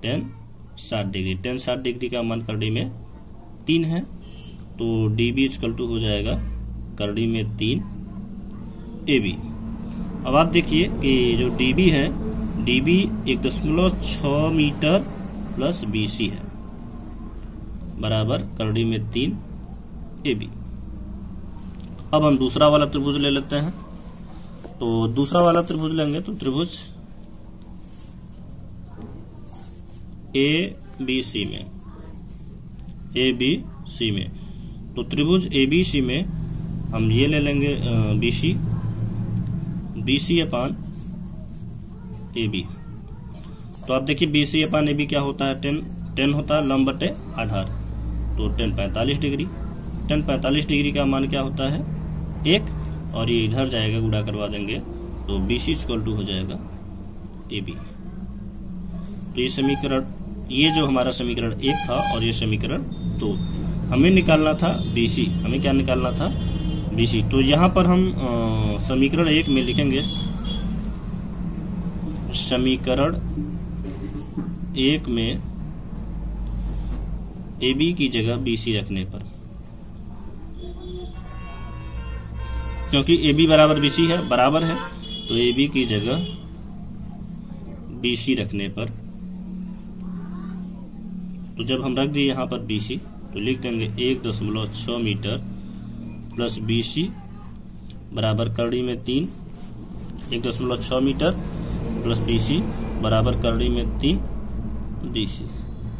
tan 60 डिग्री का मान करड़ी में 3 है, तो DB इक्वल टू हो जाएगा करड़ी में 3 AB। अब आप देखिए कि जो DB है, DB 1.6 मीटर प्लस BC है, बराबर करड़ी में 3 AB। अब हम दूसरा वाला त्रिभुज ले लेते हैं। तो दूसरा वाला त्रिभुज लेंगे, तो त्रिभुज ABC में, तो त्रिभुज ABC में हम ये ले लेंगे BC अपान AB। तो आप देखिए BC अपान AB क्या होता है, 10 होता है लंब बटे आधार, तो 10 45 डिग्री, 10 45 डिग्री का मान क्या होता है 1, और ये इधर जाएगा, गुणा करवा देंगे, तो BC इक्वल टू हो जाएगा AB। तो ये समीकरण, ये जो हमारा समीकरण 1 था और ये समीकरण 2, हमें निकालना था BC, हमें क्या निकालना था BC। तो यहाँ पर हम समीकरण 1 में लिखेंगे समीकरण 1 में AB की जगह BC रखने पर, क्योंकि AB बराबर BC है, बराबर है, तो AB की जगह BC रखने पर, तो जब हम रख दिए यहाँ पर BC तो लिख देंगे 1.6 मीटर प्लस BC बराबर करड़ी में 3, 1.6 मीटर प्लस BC बराबर करड़ी में 3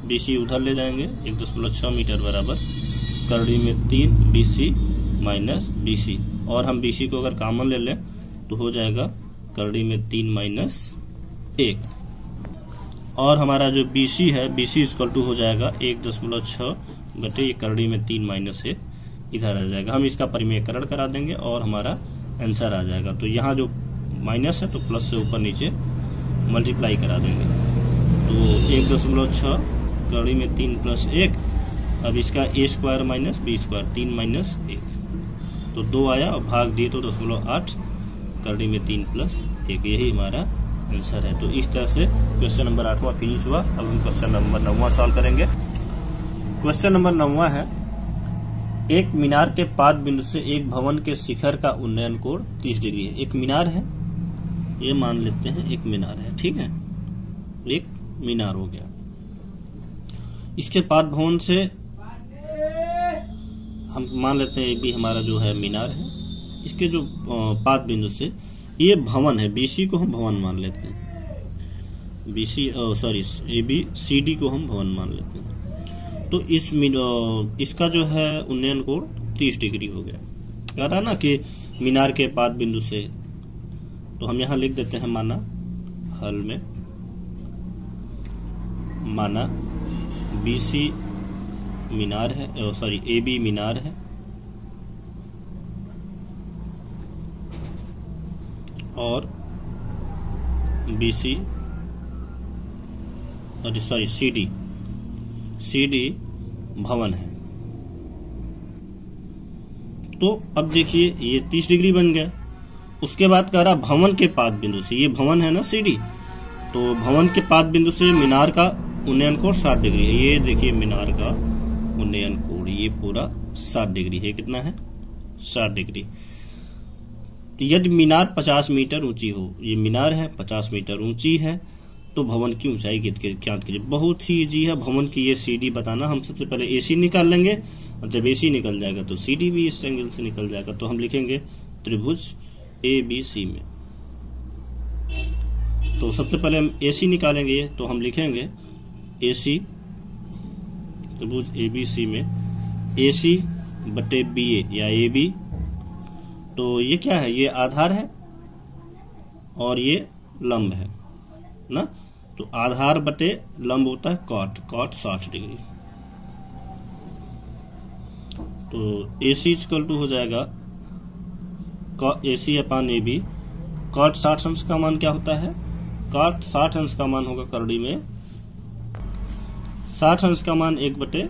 BC उधर ले जाएंगे, 1.6 मीटर बराबर करड़ी में 3 BC माइनस BC, और हम BC को अगर कॉमन ले लें तो हो जाएगा करड़ी में 3 माइनस 1, और हमारा जो BC है BC इक्वल टू हो जाएगा 1.6 घटे ये करड़ी में 3 माइनस 1 इधर आ जाएगा। हम इसका परिमेयकरण करा देंगे और हमारा आंसर आ जाएगा। तो यहाँ जो माइनस है तो प्लस से ऊपर नीचे मल्टीप्लाई करा देंगे, तो 1.6 करड़ी में 3 प्लस 1, अब इसका a square minus b square 3 minus 1, तो 2 आया और भाग दिए तो 0.8 करड़ी में 3 प्लस 1, यही हमारा आंसर है। तो इस तरह से क्वेश्चन नंबर 8वां फिनिश हुआ। अब हम क्वेश्चन नंबर 9वां सॉल्व करेंगे। क्वेश्चन नंबर 9वां है, एक मीनार के पाद बिंदु से एक भवन के शिखर का उन्नयन कोण 30 डिग्री है। एक मीनार है, ये मान लेते हैं एक मीनार है, ठीक है, एक मीनार हो गया। इसके पाद भवन से हम मान लेते हैं भी हमारा जो है मीनार है, इसके जो पाद बिंदु से ये भवन है, BC को हम भवन मान लेते हैं, ABCD को हम भवन मान लेते हैं। तो इसका जो है उन्नयन कोण 30 डिग्री हो गया। कह रहा ना कि मीनार के पाद बिंदु से, तो हम यहां लिख देते हैं माना हल में, माना BC मीनार है, AB मीनार है और BC CD भवन है। तो अब देखिए ये 30 डिग्री बन गया। उसके बाद कह रहा भवन के पाद बिंदु से, ये भवन है ना CD, तो भवन के पाद बिंदु से मीनार का उन्नयन कोण 60 डिग्री है। ये देखिए मीनार का उन्नयन कोण ये पूरा 60 डिग्री है। कितना है? 60 डिग्री। यदि मीनार 50 मीटर ऊंची हो, ये मीनार है 50 मीटर ऊंची है, तो भवन की ऊंचाई ज्ञात कीजिए। बहुत ही इजी है भवन की ये CD बताना। हम सबसे पहले AC निकाल लेंगे और जब AC निकल जाएगा तो CD भी इस एंगल से निकल जाएगा। तो हम लिखेंगे त्रिभुज ABC में। तो सबसे पहले हम AC निकालेंगे, तो हम लिखेंगे AC त्रिभुज ABC में AC बटे BA या AB। तो ये क्या है? ये आधार है और ये लंब है ना। तो आधार बटे लंब होता है कॉट 60 डिग्री। तो AC इक्वल टू हो जाएगा AC अपान AB। कॉट 60 अंश का मान क्या होता है? कॉट 60 अंश का मान होगा करड़ी में 60 अंश का मान 1 बटे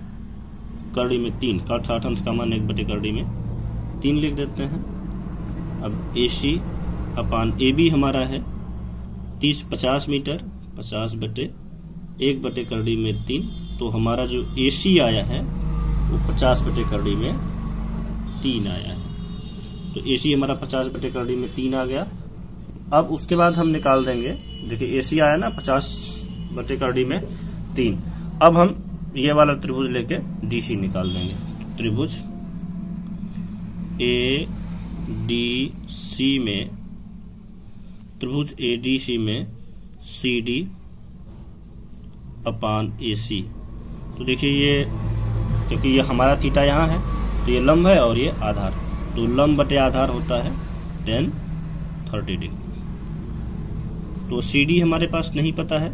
करड़ी में 3। कॉट 60 अंश का मान 1 बटे करड़ी में 3 लिख देते हैं। अब AC अपान AB हमारा है 50 मीटर, 50 बटे 1 बटे करड़ी में 3। तो हमारा जो AC आया है वो 50 बटे करड़ी में 3 आया है। तो AC हमारा 50 बटे करड़ी में 3 आ गया। अब उसके बाद हम निकाल देंगे, देखिए AC आया ना 50 बटे करड़ी में 3। अब हम ये वाला त्रिभुज लेके DC निकाल देंगे। त्रिभुज ADC में, त्रिभुज ADC में CD अपान AC। तो देखिए ये, क्योंकि ये हमारा थीटा यहाँ है तो ये लंब है और ये आधार, तो लंब बटे आधार होता है 30 डिग्री। तो CD हमारे पास नहीं पता है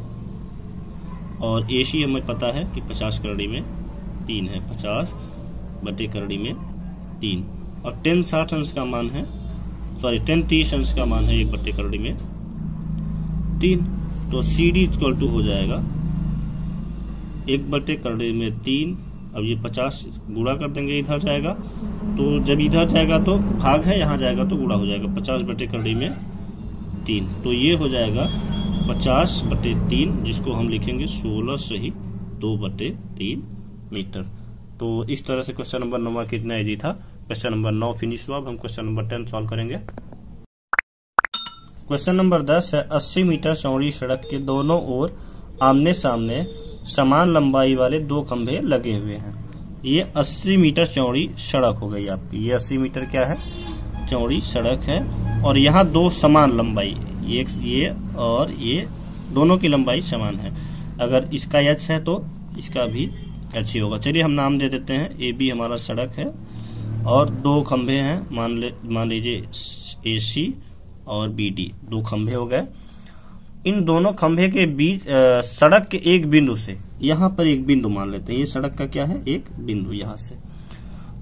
और AC हमें पता है कि 50 करड़ी में 3 है, 50 बटे करड़ी में 3। और 10 60 अंश का मान है, 10 30 अंश का मान है 1 बटे करड़ी में 3। तो CD इक्वल टू हो जाएगा 1 बटे करड़ी में 3। अब ये 50 गुणा कर देंगे, इधर जाएगा, तो जब इधर जाएगा तो भाग है, यहाँ जाएगा तो गुणा हो जाएगा 50 बटे करड़ी में 3। तो ये हो जाएगा 50/3, जिसको हम लिखेंगे 16 सही 2/3 मीटर। तो इस तरह से क्वेश्चन नंबर 9 कितना इजी था। क्वेश्चन नंबर 9 फिनिश हुआ। अब हम क्वेश्चन नंबर 10 सॉल्व करेंगे। क्वेश्चन नंबर 10 है 80 मीटर चौड़ी सड़क के दोनों ओर आमने सामने समान लंबाई वाले 2 खंभे लगे हुए हैं। ये 80 मीटर चौड़ी सड़क हो गई आपकी। ये 80 मीटर क्या है, चौड़ी सड़क है, और यहाँ 2 समान लंबाई, ये और ये दोनों की लंबाई समान है। अगर इसका एच है तो इसका भी एच ही होगा। चलिए हम नाम दे देते हैं। ए बी हमारा सड़क है और 2 खंभे हैं, मान लीजिए ए सी और बी डी, 2 खंभे हो गए। इन दोनों खंभे के बीच सड़क के एक बिंदु से, यहाँ पर एक बिंदु मान लेते हैं, ये सड़क का क्या है, एक बिंदु, यहाँ से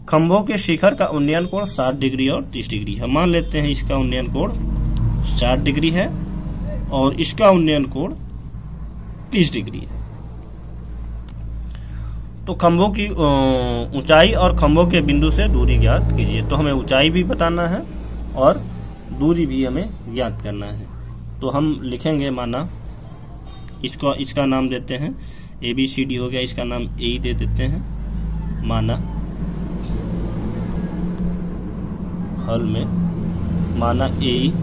खंभों के शिखर का उन्नयन कोण 60 डिग्री और 30 डिग्री है। मान लेते हैं इसका उन्नयन कोण 60 डिग्री है और इसका उन्नयन कोण 30 डिग्री है। तो खंभों की ऊंचाई और खंभों के बिंदु से दूरी ज्ञात कीजिए। तो हमें ऊंचाई भी बताना है और दूरी भी हमें ज्ञात करना है। तो हम लिखेंगे, माना इसका नाम देते हैं ABCD हो गया, इसका नाम A दे देते हैं। माना हल में माना AX,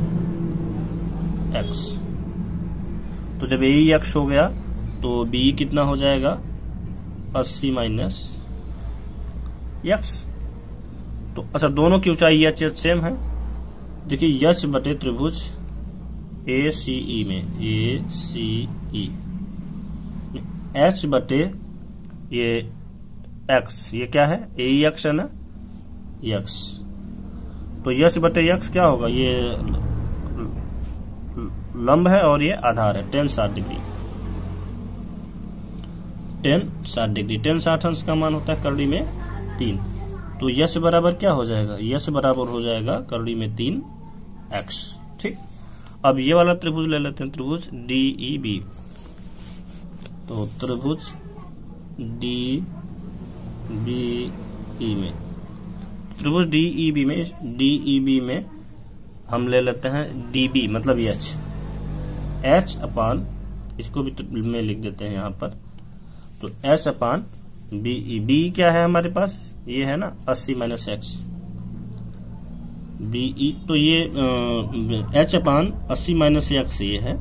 तो जब AX हो गया तो B कितना हो जाएगा, 80 माइनस X। तो अच्छा, दोनों की ऊंचाई एच सेम है। देखिए यच बटे त्रिभुज ACE में ACE H बटे ये X, ये क्या है, AEX है ना, X। तो यच बटे X क्या होगा, ये लंब है और ये आधार है, 10 60 डिग्री, 10 60 डिग्री। 10 60 अंश का मान होता है करड़ी में 3। तो यश बराबर क्या हो जाएगा, यश बराबर हो जाएगा करड़ी में 3x। ठीक, अब ये वाला त्रिभुज ले लेते हैं, त्रिभुज DEB। तो त्रिभुज DBE में, त्रिभुज DEB में हम ले लेते हैं DB मतलब H अपान, इसको भी में लिख देते हैं यहाँ पर। तो H अपान BE क्या है हमारे पास, ये है ना 80 माइनस X BE। तो ये H अपान 80 माइनस X ये है,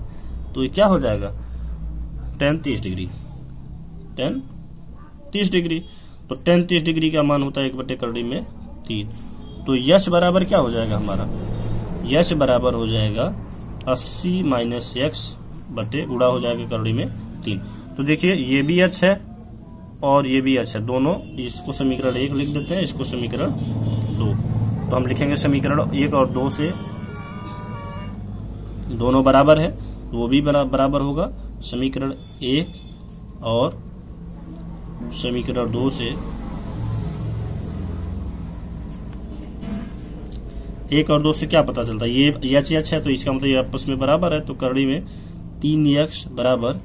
तो ये क्या हो जाएगा, 10 30 डिग्री, 10 30 डिग्री। तो 10 30 डिग्री का मान होता है 1 करड़ी में 3। तो यश बराबर क्या हो जाएगा हमारा, यश बराबर हो जाएगा 80 माइनस X बटे गुणा हो जाएगा करड़ी में 3। तो देखिए ये भी H है और ये भी H है, दोनों, इसको समीकरण 1 लिख देते हैं, इसको समीकरण 2। तो हम लिखेंगे समीकरण 1 और 2 से दोनों बराबर है, तो वो भी बराबर होगा। समीकरण 1 और समीकरण 2 से 1 और 2 से क्या पता चलता है, ये H है, तो इसका मतलब ये आपस में बराबर है। तो करड़ी में 3x बराबर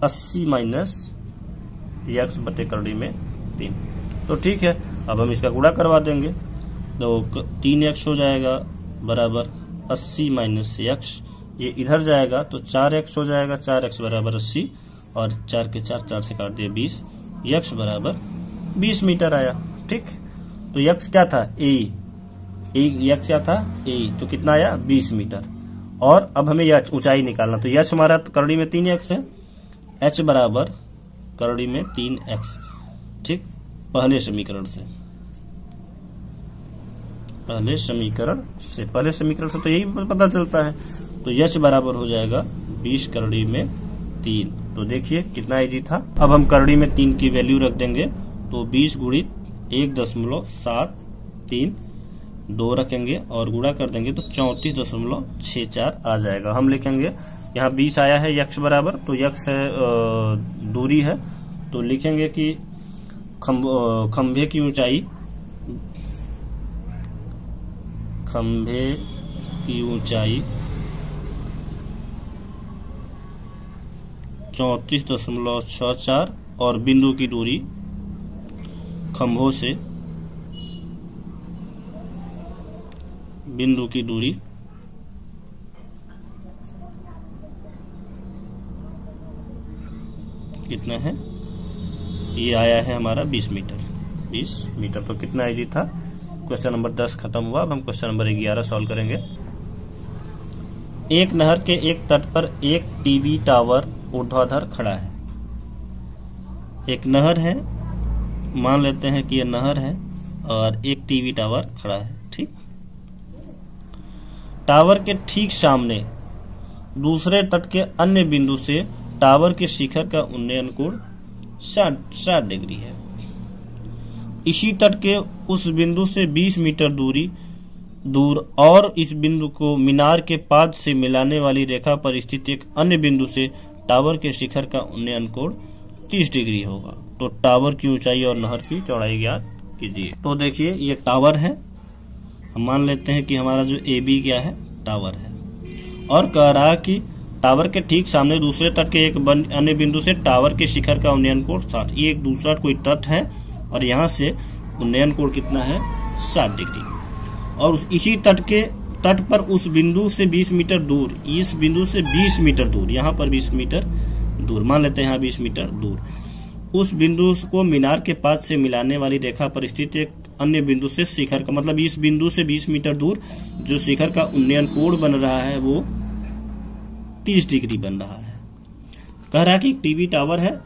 80 माइनस X बटे करड़ी में 3। तो ठीक है, अब हम इसका गुणा करवा देंगे। तो 3x हो जाएगा बराबर 80 माइनस X, ये इधर जाएगा तो 4x हो जाएगा, 4x बराबर 80 और 4 के 4 से काट दिए 20, x बराबर 20 मीटर आया। ठीक, तो x क्या था, x क्या था, तो कितना आया 20 मीटर। और अब हमें यह ऊंचाई निकालना, तो यह हमारा करड़ी में 3x है, h बराबर करड़ी में 3x। ठीक, पहले समीकरण से तो यही पता चलता है। तो यश बराबर हो जाएगा 20 करड़ी में 3। तो देखिए कितना इजी था। अब हम करड़ी में 3 की वैल्यू रख देंगे, तो 20 गुणित 1.732 रखेंगे और गुणा कर देंगे तो 34.64 आ जाएगा। हम लिखेंगे यहाँ 20 आया है x बराबर, तो x है दूरी है, तो लिखेंगे कि खंभे की ऊंचाई 34.64 और बिंदु की दूरी खंभों से, बिंदु की दूरी कितना है, ये आया है हमारा 20 मीटर। 20 मीटर तो कितना इजी था। क्वेश्चन नंबर 10 खत्म हुआ। अब हम क्वेश्चन नंबर 11 सॉल्व करेंगे। एक नहर के एक तट पर एक टीवी टावर ऊर्ध्वाधर खड़ा है। एक नहर है, मान लेते हैं कि यह नहर है और एक टीवी टावर खड़ा है। ठीक, टावर के ठीक सामने दूसरे तट के अन्य बिंदु से टावर के शिखर का उन्नयन कोण 60 डिग्री है। इसी तट के उस बिंदु से 20 मीटर दूर और इस बिंदु को मीनार के पाद से मिलाने वाली रेखा पर स्थित एक अन्य बिंदु से टावर के शिखर का उन्नयन कोण 30 डिग्री होगा। तो टावर की ऊंचाई और नहर की चौड़ाई ज्ञात कीजिए। तो देखिए ये टावर है, हम मान लेते हैं कि हमारा जो AB क्या है, टावर है, और कह रहा कि टावर के ठीक सामने दूसरे तट के एक अन्य बिंदु से टावर के शिखर का उन्नयन कोण 60। ये एक दूसरा कोई तट है और यहाँ से उन्नयन कोण कितना है, 60 डिग्री। और इसी तट पर उस बिंदु से 20 मीटर दूर, इस बिंदु से 20 मीटर दूर, यहाँ पर 20 मीटर दूर, मान लेते हैं यहाँ 20 मीटर दूर, उस बिंदु को मीनार के पाद से मिलाने वाली रेखा पर स्थित एक अन्य बिंदु से शिखर का, मतलब इस बिंदु से 20 मीटर दूर जो शिखर का उन्नयन कोण बन रहा है वो 30 डिग्री बन रहा है। कह रहा है कि टीवी टावर है,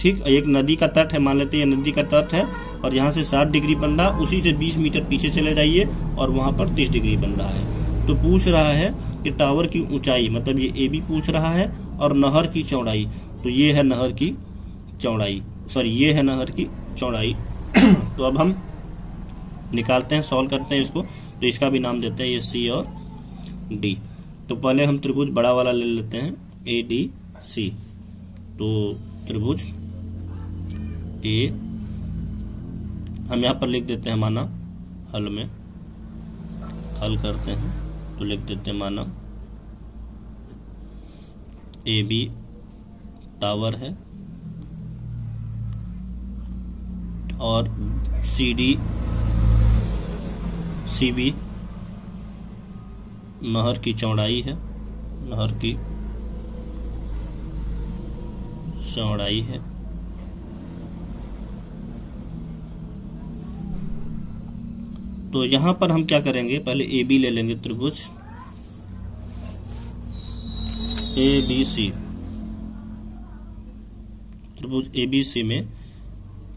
ठीक, एक नदी का तट है, मान लेते हैं नदी का तट है और यहाँ से 60 डिग्री बन रहा, उसी से 20 मीटर पीछे चले जाइए और वहां पर 30 डिग्री बन रहा है। तो पूछ रहा है कि टावर की ऊंचाई, मतलब ये AB पूछ रहा है, और नहर की चौड़ाई। तो ये है नहर की चौड़ाई, सॉरी ये है नहर की चौड़ाई। तो अब हम निकालते हैं, सॉल्व करते हैं इसको। तो इसका भी नाम देते हैं ये C और D। तो पहले हम त्रिभुज बड़ा वाला ले लेते हैं ADC। तो त्रिभुज A हम यहाँ पर लिख देते हैं माना, हल में हल करते हैं तो लिख देते हैं माना AB टावर है और CB नहर की चौड़ाई है, नहर की चौड़ाई है। तो यहां पर हम क्या करेंगे, पहले AB ले लेंगे, त्रिभुज ABC, त्रिभुज ABC में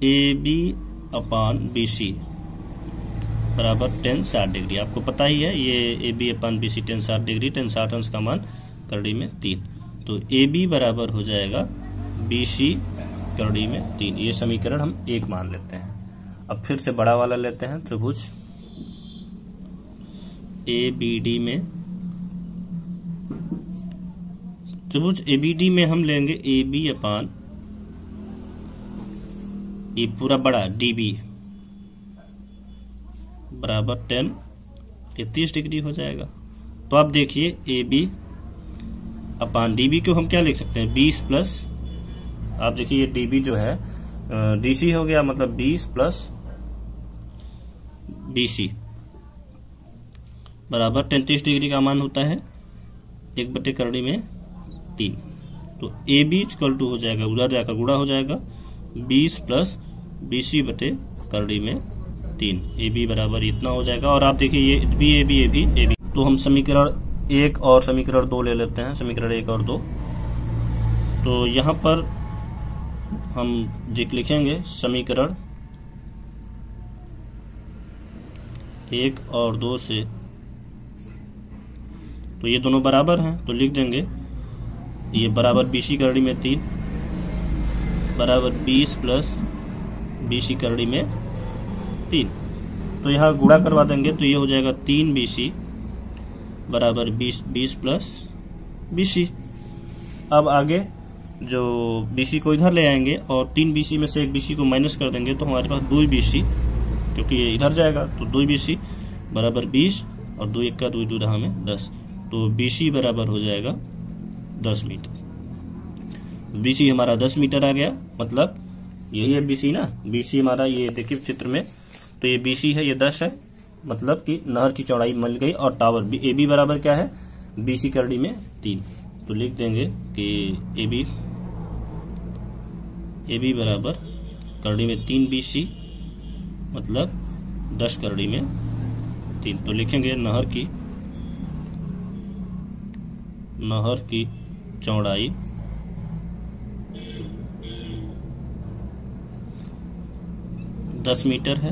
AB/BC बराबर tan 60 डिग्री। आपको पता ही है ये AB/BC tan 60 डिग्री, tan 60 अंश का मान करड़ी में 3। तो AB बराबर हो जाएगा BC करड़ी में 3। ये समीकरण हम 1 मान लेते हैं। अब फिर से बड़ा वाला लेते हैं, त्रिभुज ABD में, त्रिभुज ABD में हम लेंगे AB/ ये पूरा बड़ा DB बराबर 10, ये 30 डिग्री हो जाएगा। तो आप देखिए AB/DB को हम क्या लिख सकते हैं, 20 प्लस, आप देखिए ये DB जो है DC हो गया, मतलब 20 प्लस BC बराबर 33 डिग्री का मान होता है 1 करड़ी में 3। तो AB इक्वल टू हो जाएगा, उधर जाकर गुणा हो जाएगा, 20 प्लस BC बटे करड़ी में 3। AB बराबर इतना हो जाएगा। और आप देखिए ये भी AB। तो हम समीकरण 1 और समीकरण 2 ले लेते हैं, समीकरण 1 और 2। तो यहाँ पर हम लिखेंगे समीकरण 1 और 2 से, तो ये दोनों बराबर हैं तो लिख देंगे ये बराबर BC करड़ी में 3 बराबर 20 प्लस BC करड़ी में 3। तो यहाँ गुणा करवा देंगे तो ये हो जाएगा 3 BC बराबर 20 प्लस BC। अब आगे जो BC को इधर ले आएंगे और 3 BC में से एक BC को माइनस कर देंगे तो हमारे पास 2 BC, क्योंकि ये इधर जाएगा तो 2 BC बराबर 20 और 2 1 का 2 2 रहा में 10। तो BC बराबर हो जाएगा 10 मीटर। BC हमारा 10 मीटर आ गया, मतलब यही है BC ना, BC हमारा ये देखिए चित्र में, तो ये BC है, ये 10 है, मतलब कि नहर की चौड़ाई मिल गई। और टावर AB बराबर क्या है, BC करड़ी में 3। तो लिख देंगे कि AB ए बी बराबर करड़ी में 3 BC मतलब 10 करड़ी में 3। तो लिखेंगे नहर की चौड़ाई 10 मीटर है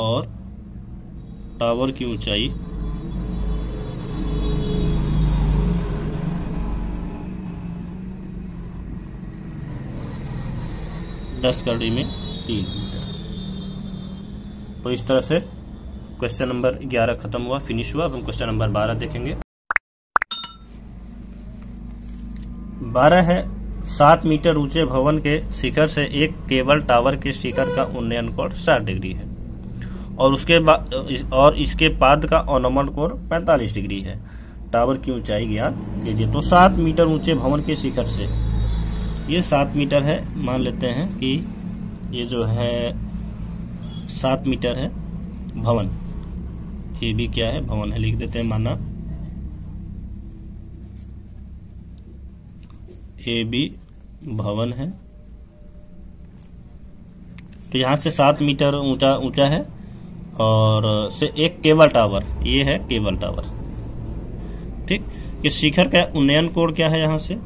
और टावर की ऊंचाई 10 करड़ी में 3 मीटर। तो इस तरह से क्वेश्चन नंबर 11 खत्म हुआ, फिनिश हुआ। अब हम क्वेश्चन नंबर 12 देखेंगे। 12 है 7 मीटर ऊंचे भवन के शिखर से एक केबल टावर के शिखर का उन्नयन कोण 60 डिग्री है और इसके पाद का अवनमन कोण 45 डिग्री है। टावर की ऊंचाई ज्ञात कीजिए। तो 7 मीटर ऊंचे भवन के शिखर से, ये 7 मीटर है, मान लेते हैं कि ये जो है 7 मीटर है भवन, ये भी क्या है, भवन है, लिख देते हैं माना ए बी भवन है। तो यहां से 7 मीटर ऊंचा है और से एक केबल टावर, ये है केबल टावर, ठीक। इस शिखर का उन्नयन कोण क्या है, यहां से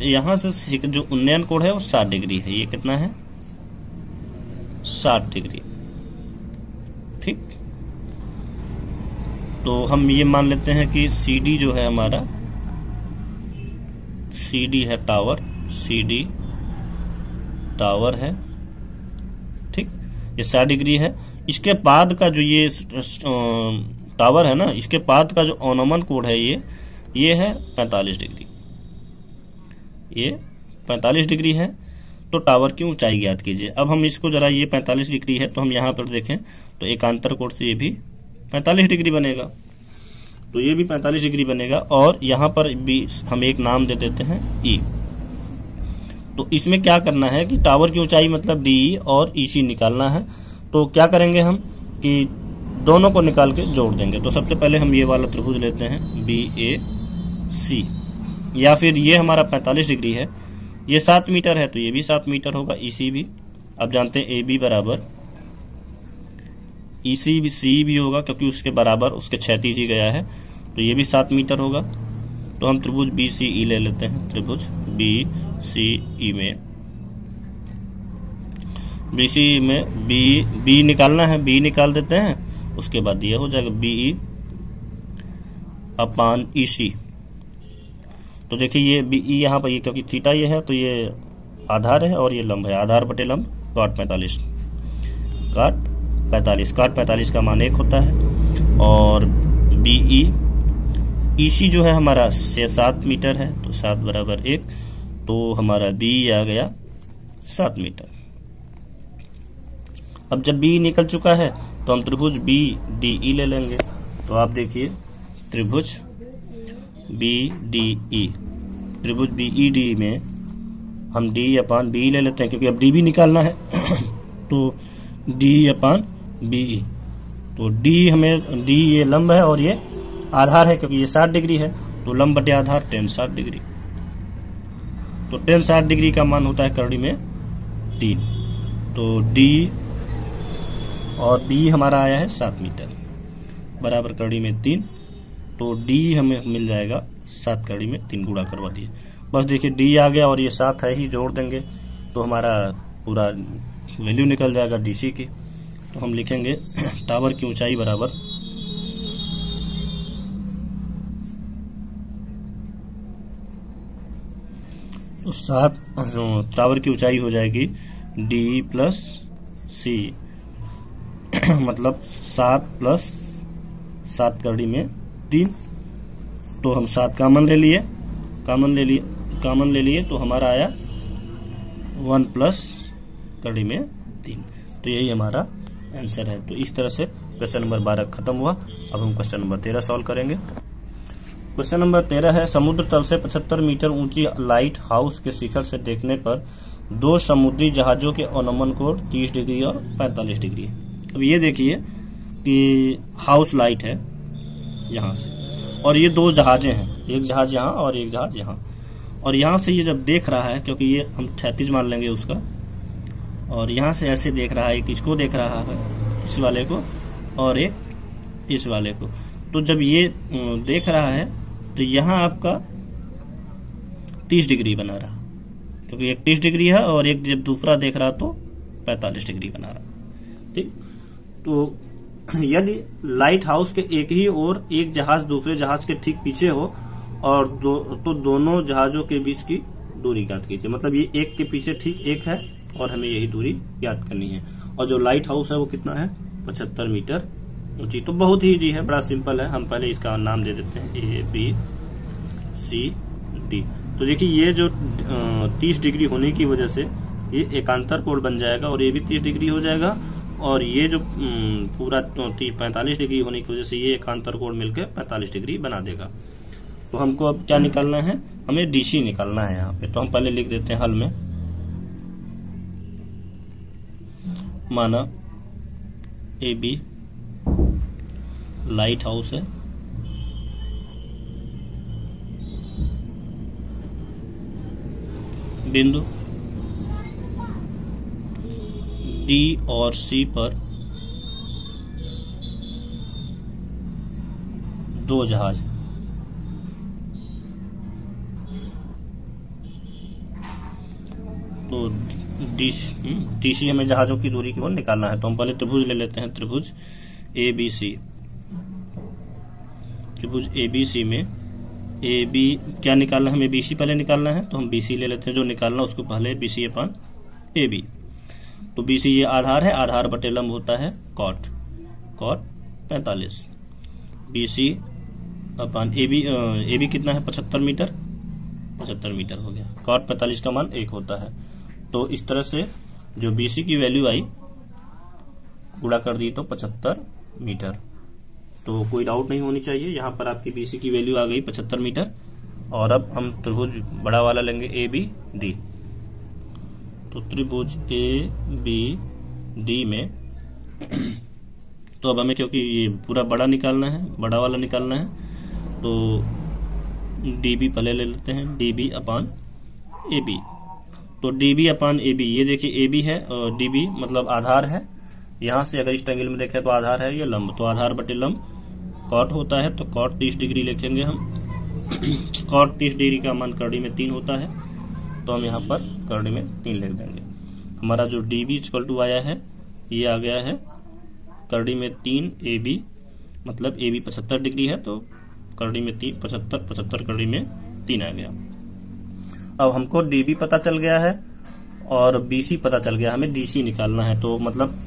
यहां से जो उन्नयन कोण है वो 60 डिग्री है। ये कितना है, 60 डिग्री, ठीक। तो हम ये मान लेते हैं कि CD जो है हमारा, CD है टावर, CD टावर है, ठीक। ये 60 डिग्री है। इसके बाद का जो ये टावर है ना, इसके बाद का जो अवनमन कोण है ये है 45 डिग्री, ये 45 डिग्री है। तो टावर की ऊंचाई ज्ञात कीजिए। अब हम इसको जरा, ये 45 डिग्री है तो हम यहाँ पर देखें तो एकांतर कोण से ये भी 45 डिग्री बनेगा, तो ये भी 45 डिग्री बनेगा। और यहाँ पर भी हम एक नाम दे देते हैं E। तो इसमें क्या करना है कि टावर की ऊंचाई मतलब DE और EC निकालना है। तो क्या करेंगे हम कि दोनों को निकाल के जोड़ देंगे। तो सबसे पहले हम ये वाला त्रिभुज लेते हैं BAC, या फिर ये हमारा 45 डिग्री है, ये 7 मीटर है तो ये भी 7 मीटर होगा, EC भी। अब जानते हैं AB बराबर EC भी C भी होगा क्योंकि उसके बराबर उसके क्षैतिज ही गया है, तो ये भी 7 मीटर होगा। तो हम त्रिभुज BCE ले लेते हैं। त्रिभुज BCE में B निकालना है, B निकाल देते हैं। उसके बाद ये हो जाएगा BE अपान EC। तो देखिए ये BE यहाँ पर, ये क्योंकि थीटा ये है तो ये आधार है और ये लंब है, आधार बटे लंब cot 45, cot 45 का मान 1 होता है। और BE EC जो है हमारा 7 मीटर है, तो 7 बराबर 1, तो हमारा BE आ गया 7 मीटर। अब जब BE निकल चुका है तो हम त्रिभुज BDE ले लेंगे। तो आप देखिए त्रिभुज BDE, त्रिभुज BED में हम D अपान BE ले लेते हैं क्योंकि अब D भी निकालना है। तो D अपान BE, तो D ये लंब है और ये आधार है क्योंकि ये 60 डिग्री है, तो लंब बटे आधार tan 60 डिग्री। तो tan 60 डिग्री का मान होता है करड़ी में 3। तो D और B हमारा आया है 7 मीटर बराबर करड़ी में 3। तो D हमें मिल जाएगा 7 करड़ी में 3 गुणा करवा दिए। बस देखिए D आ गया और ये 7 है ही, जोड़ देंगे तो हमारा पूरा वैल्यू निकल जाएगा DC की। तो हम लिखेंगे टावर की ऊंचाई बराबर तो 7, टावर की ऊंचाई हो जाएगी D प्लस C मतलब 7 प्लस 7 करड़ी में 3। तो हम 7 कॉमन ले लिए तो हमारा आया 1 प्लस करड़ी में 3। तो यही हमारा आंसर है। तो इस तरह से क्वेश्चन नंबर 12 खत्म हुआ। अब हम क्वेश्चन नंबर 13 सॉल्व करेंगे। क्वेश्चन नंबर 13 है, समुद्र तल से 75 मीटर ऊंची लाइट हाउस के शिखर से देखने पर 2 समुद्री जहाजों के अवनमन कोण 30 डिग्री और 45 डिग्री है। अब ये देखिए कि हाउस लाइट है यहाँ से और ये 2 जहाजें हैं, एक जहाज यहाँ और एक जहाज यहाँ। और यहाँ से ये जब देख रहा है, क्योंकि ये हम क्षैतिज मान लेंगे उसका, और यहाँ से ऐसे देख रहा है, एक इसको देख रहा है, इस वाले को, और एक इस वाले को। तो जब ये देख रहा है तो यहाँ आपका 30 डिग्री बना रहा, क्योंकि एक 30 डिग्री है और एक जब दूसरा देख रहा तो 45 डिग्री बना रहा। ठीक, तो यदि लाइट हाउस के एक ही ओर एक जहाज दूसरे जहाज के ठीक पीछे हो और तो दोनों जहाजों के बीच की दूरी ज्ञात कीजिए। मतलब ये एक के पीछे ठीक एक है और हमें यही दूरी ज्ञात करनी है। और जो लाइट हाउस है वो कितना है, 75 मीटर ऊंची। तो बहुत ही इजी है, बड़ा सिंपल है। हम पहले इसका नाम दे देते हैं ABCD। तो देखिए ये जो 30 डिग्री होने की वजह से ये एकांतर कोण बन जाएगा और ये भी 30 डिग्री हो जाएगा, और ये जो पूरा 45 डिग्री होने की वजह से ये एकांतर कोण मिलकर 45 डिग्री बना देगा। तो हमको अब क्या निकालना है, हमें DC निकालना है यहाँ पे। तो हम पहले लिख देते हैं हल में, माना AB लाइट हाउस है, बिंदु D और C पर दो जहाज, तो DC हमें जहाजों की दूरी की ओर निकालना है। तो हम पहले त्रिभुज ले लेते हैं, त्रिभुज ABC। त्रिभुज ABC में AB क्या निकालना है, हमें BC पहले निकालना है, तो हम BC ले लेते हैं। जो निकालना उसको पहले BC अपान AB। तो BC ये आधार है, आधार बटे लंब होता है cot 45। BC अपान AB कितना है, 75 मीटर, 75 मीटर हो गया। cot 45 का मान 1 होता है। तो इस तरह से जो BC की वैल्यू आई गुणा कर दी तो 75 मीटर। तो कोई डाउट नहीं होनी चाहिए, यहाँ पर आपकी BC की वैल्यू आ गई 75 मीटर। और अब हम त्रिभुज बड़ा वाला लेंगे ABD। तो त्रिभुज ABD में तो अब हमें, क्योंकि ये पूरा बड़ा निकालना है, बड़ा वाला निकालना है, तो DB पहले ले लेते हैं, DB अपान AB। तो DB अपान AB, ये देखिए AB है और DB मतलब आधार है। यहाँ से अगर इस ट्रायंगल में देखें तो आधार है, ये लंब, तो आधार बटे लंब cot होता है, तो cot 30 डिग्री लिखेंगे हम। cot 30 डिग्री का मान करड़ी में 3 होता है, तो हम यहाँ पर करड़ी में 3 लिख देंगे। हमारा जो DB इक्वल टू आया है, ये आ गया है करड़ी में 3 AB, मतलब AB 75 डिग्री है, तो करड़ी में 3 75 करड़ी में 3 आ गया। अब हमको DB पता चल गया है और BC पता चल गया, हमें DC निकालना है। तो मतलब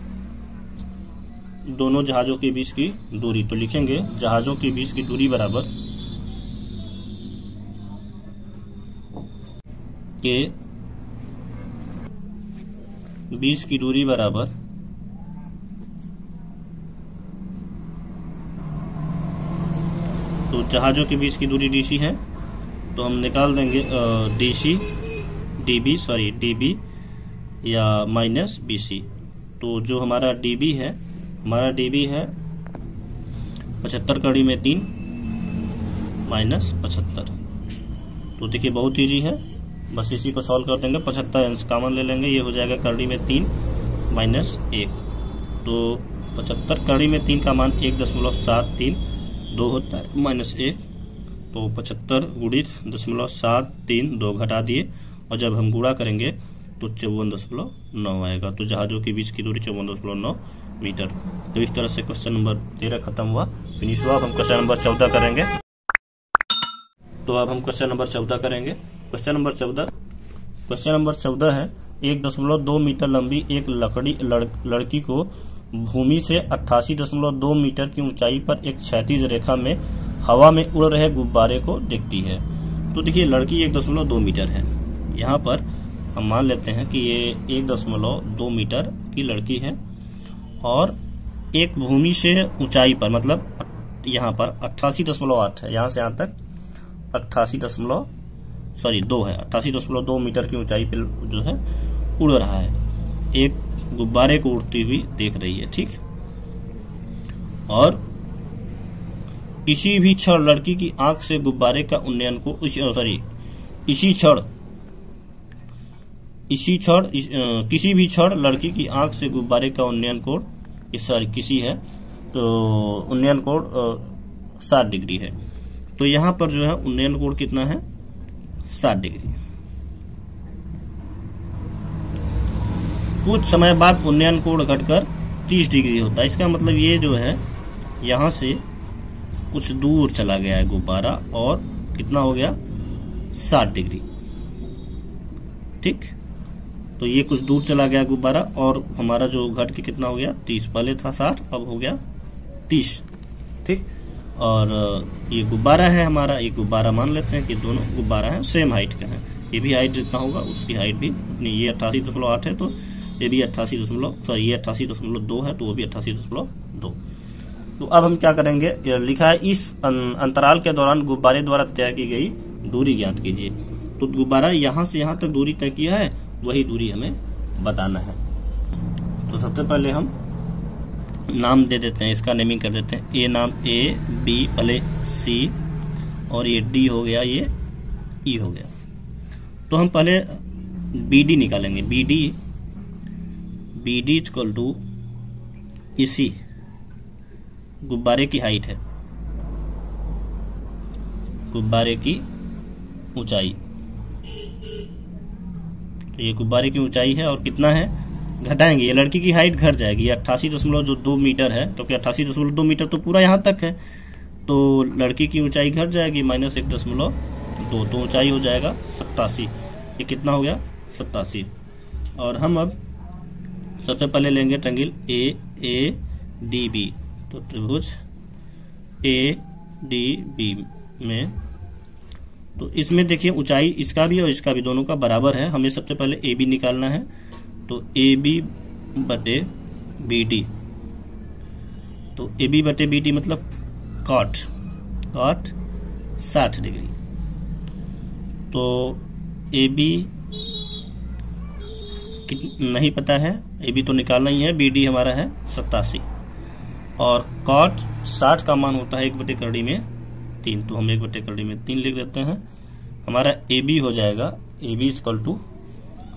दोनों जहाजों के बीच की दूरी, तो लिखेंगे जहाजों के बीच की दूरी बराबर के बीच की दूरी बराबर तो जहाजों के बीच की दूरी DC है, तो हम निकाल देंगे DB या माइनस BC। तो जो हमारा DB है, हमारा DB है 75 कड़ी में 3 माइनस 75। तो देखिए बहुत ईजी है, बस इसी को सॉल्व कर देंगे। 75 अंश कॉमन ले लेंगे, ये हो जाएगा कड़ी में 3 माइनस 1। तो 75 कड़ी में 3 का मान 1.732 होता है, माइनस 1। तो 75 गुणित 0.732 2 घटा दिए, और जब हम गुणा करेंगे तो 54.9 आएगा। तो जहाजों के बीच की दूरी 54.9 मीटर। तो इस तरह से क्वेश्चन नंबर 13 खत्म हुआ, फिनिश हुआ। अब हम क्वेश्चन नंबर 14 करेंगे। तो अब हम क्वेश्चन नंबर 14 करेंगे। क्वेश्चन नंबर 14 है, 1.2 मीटर लंबी एक लड़की को भूमि से 88.2 मीटर की ऊंचाई पर एक क्षैतिज रेखा में हवा में उड़ रहे गुब्बारे को देखती है। तो देखिए लड़की 1.2 मीटर है, यहाँ पर हम मान लेते हैं कि ये 1.2 मीटर की लड़की है, और एक भूमि से ऊंचाई पर, मतलब यहाँ पर 88.8 है, यहाँ से यहाँ तक 88.2 मीटर की ऊंचाई पर जो है उड़ रहा है, एक गुब्बारे को उड़ती हुई देख रही है। ठीक, और किसी भी क्षण लड़की की आंख से गुब्बारे का उन्नयन को इसी क्षण किसी भी क्षण लड़की की आंख से गुब्बारे का उन्नयन कोण किसी है तो उन्नयन कोण 60 डिग्री है। तो यहां पर जो है उन्नयन कोण कितना है 60 डिग्री। कुछ समय बाद उन्नयन कोण घटकर 30 डिग्री होता है। इसका मतलब ये जो है यहां से कुछ दूर चला गया है गुब्बारा और कितना हो गया 60 डिग्री। ठीक, तो ये कुछ दूर चला गया गुब्बारा और हमारा जो घट के कितना हो गया 30, पहले था 60 अब हो गया 30। ठीक, और ये गुब्बारा है हमारा, ये गुब्बारा मान लेते हैं कि दोनों गुब्बारा है सेम हाइट का है। ये भी हाइट जितना होगा उसकी हाइट भी उतनी, ये 88.8 है तो ये भी 88.2 है तो वो भी 88.2। तो अब हम क्या करेंगे, लिखा है इस अंतराल के दौरान गुब्बारे द्वारा तय की गई दूरी ज्ञात कीजिए। तो गुब्बारा यहां से यहां तक दूरी तय किया है, वही दूरी हमें बताना है। तो सबसे पहले हम नाम दे देते हैं, इसका नेमिंग कर देते हैं। ए नाम ए, बी पहले सी और ये डी हो गया, ये ई हो गया। तो हम पहले बी डी निकालेंगे। बी डी इक्वल टू इसी गुब्बारे की हाइट है, गुब्बारे की ऊंचाई। तो ये गुब्बारे की ऊंचाई है और कितना है घटाएंगे, ये लड़की की हाइट घट जाएगी। 88.2 मीटर है तो क्या 88.2 मीटर तो पूरा यहाँ तक है, तो लड़की की ऊंचाई घट जाएगी -1.2 तो ऊंचाई हो जाएगा 87। ये कितना हो गया 87। और हम अब सबसे पहले लेंगे ट्रायंगल ए डी बी। तो त्रिभुज ए डी बी में तो इसमें देखिए ऊंचाई इसका भी और इसका भी दोनों का बराबर है। हमें सबसे पहले ए बी निकालना है। तो ए बी बटे बी डी, तो ए बी बटे बी डी मतलब कॉट 60 डिग्री। तो ए बी नहीं पता है, ए बी तो निकालना ही है, बी डी हमारा है 87 और कॉट 60 का मान होता है 1/3 तो हम 1/3 लिख देते हैं। हमारा ए बी हो जाएगा ए बी इक्वल टू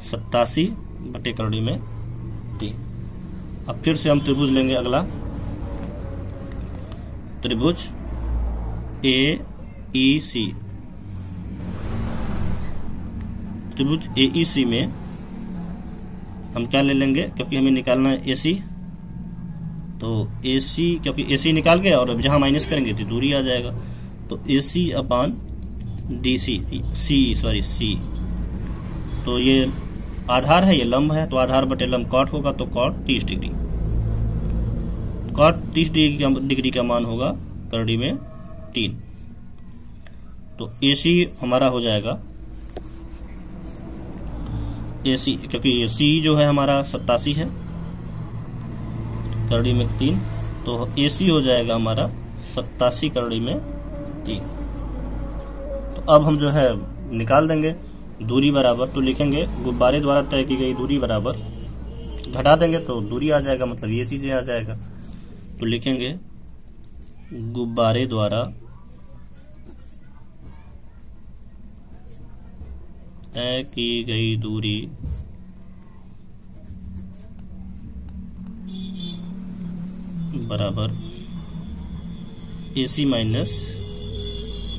87/3। अब फिर से हम त्रिभुज लेंगे अगला, त्रिभुज ए ई सी। त्रिभुज ए ई सी में हम क्या ले लेंगे, क्योंकि हमें निकालना है ए सी, तो ए सी क्योंकि ए सी निकाल के और अब जहां माइनस करेंगे तो दूरी आ जाएगा। तो ए सी अपान डी सी सी, तो ये आधार है, ये लंब है, तो आधार बटे लंब कॉट होगा तो कॉट 30 डिग्री। कॉट 30 डिग्री का मान होगा करड़ी में 3। तो ए सी हमारा हो जाएगा ए सी, क्योंकि सी जो है हमारा 87 है, करड़ी में 3, तो ए सी हो जाएगा हमारा 87 करड़ी में 3। तो अब हम जो है निकाल देंगे दूरी बराबर, तो लिखेंगे गुब्बारे द्वारा तय की गई दूरी बराबर, घटा देंगे तो दूरी आ जाएगा, मतलब ये चीजें आ जाएगा। तो लिखेंगे गुब्बारे द्वारा तय की गई दूरी बराबर AC माइनस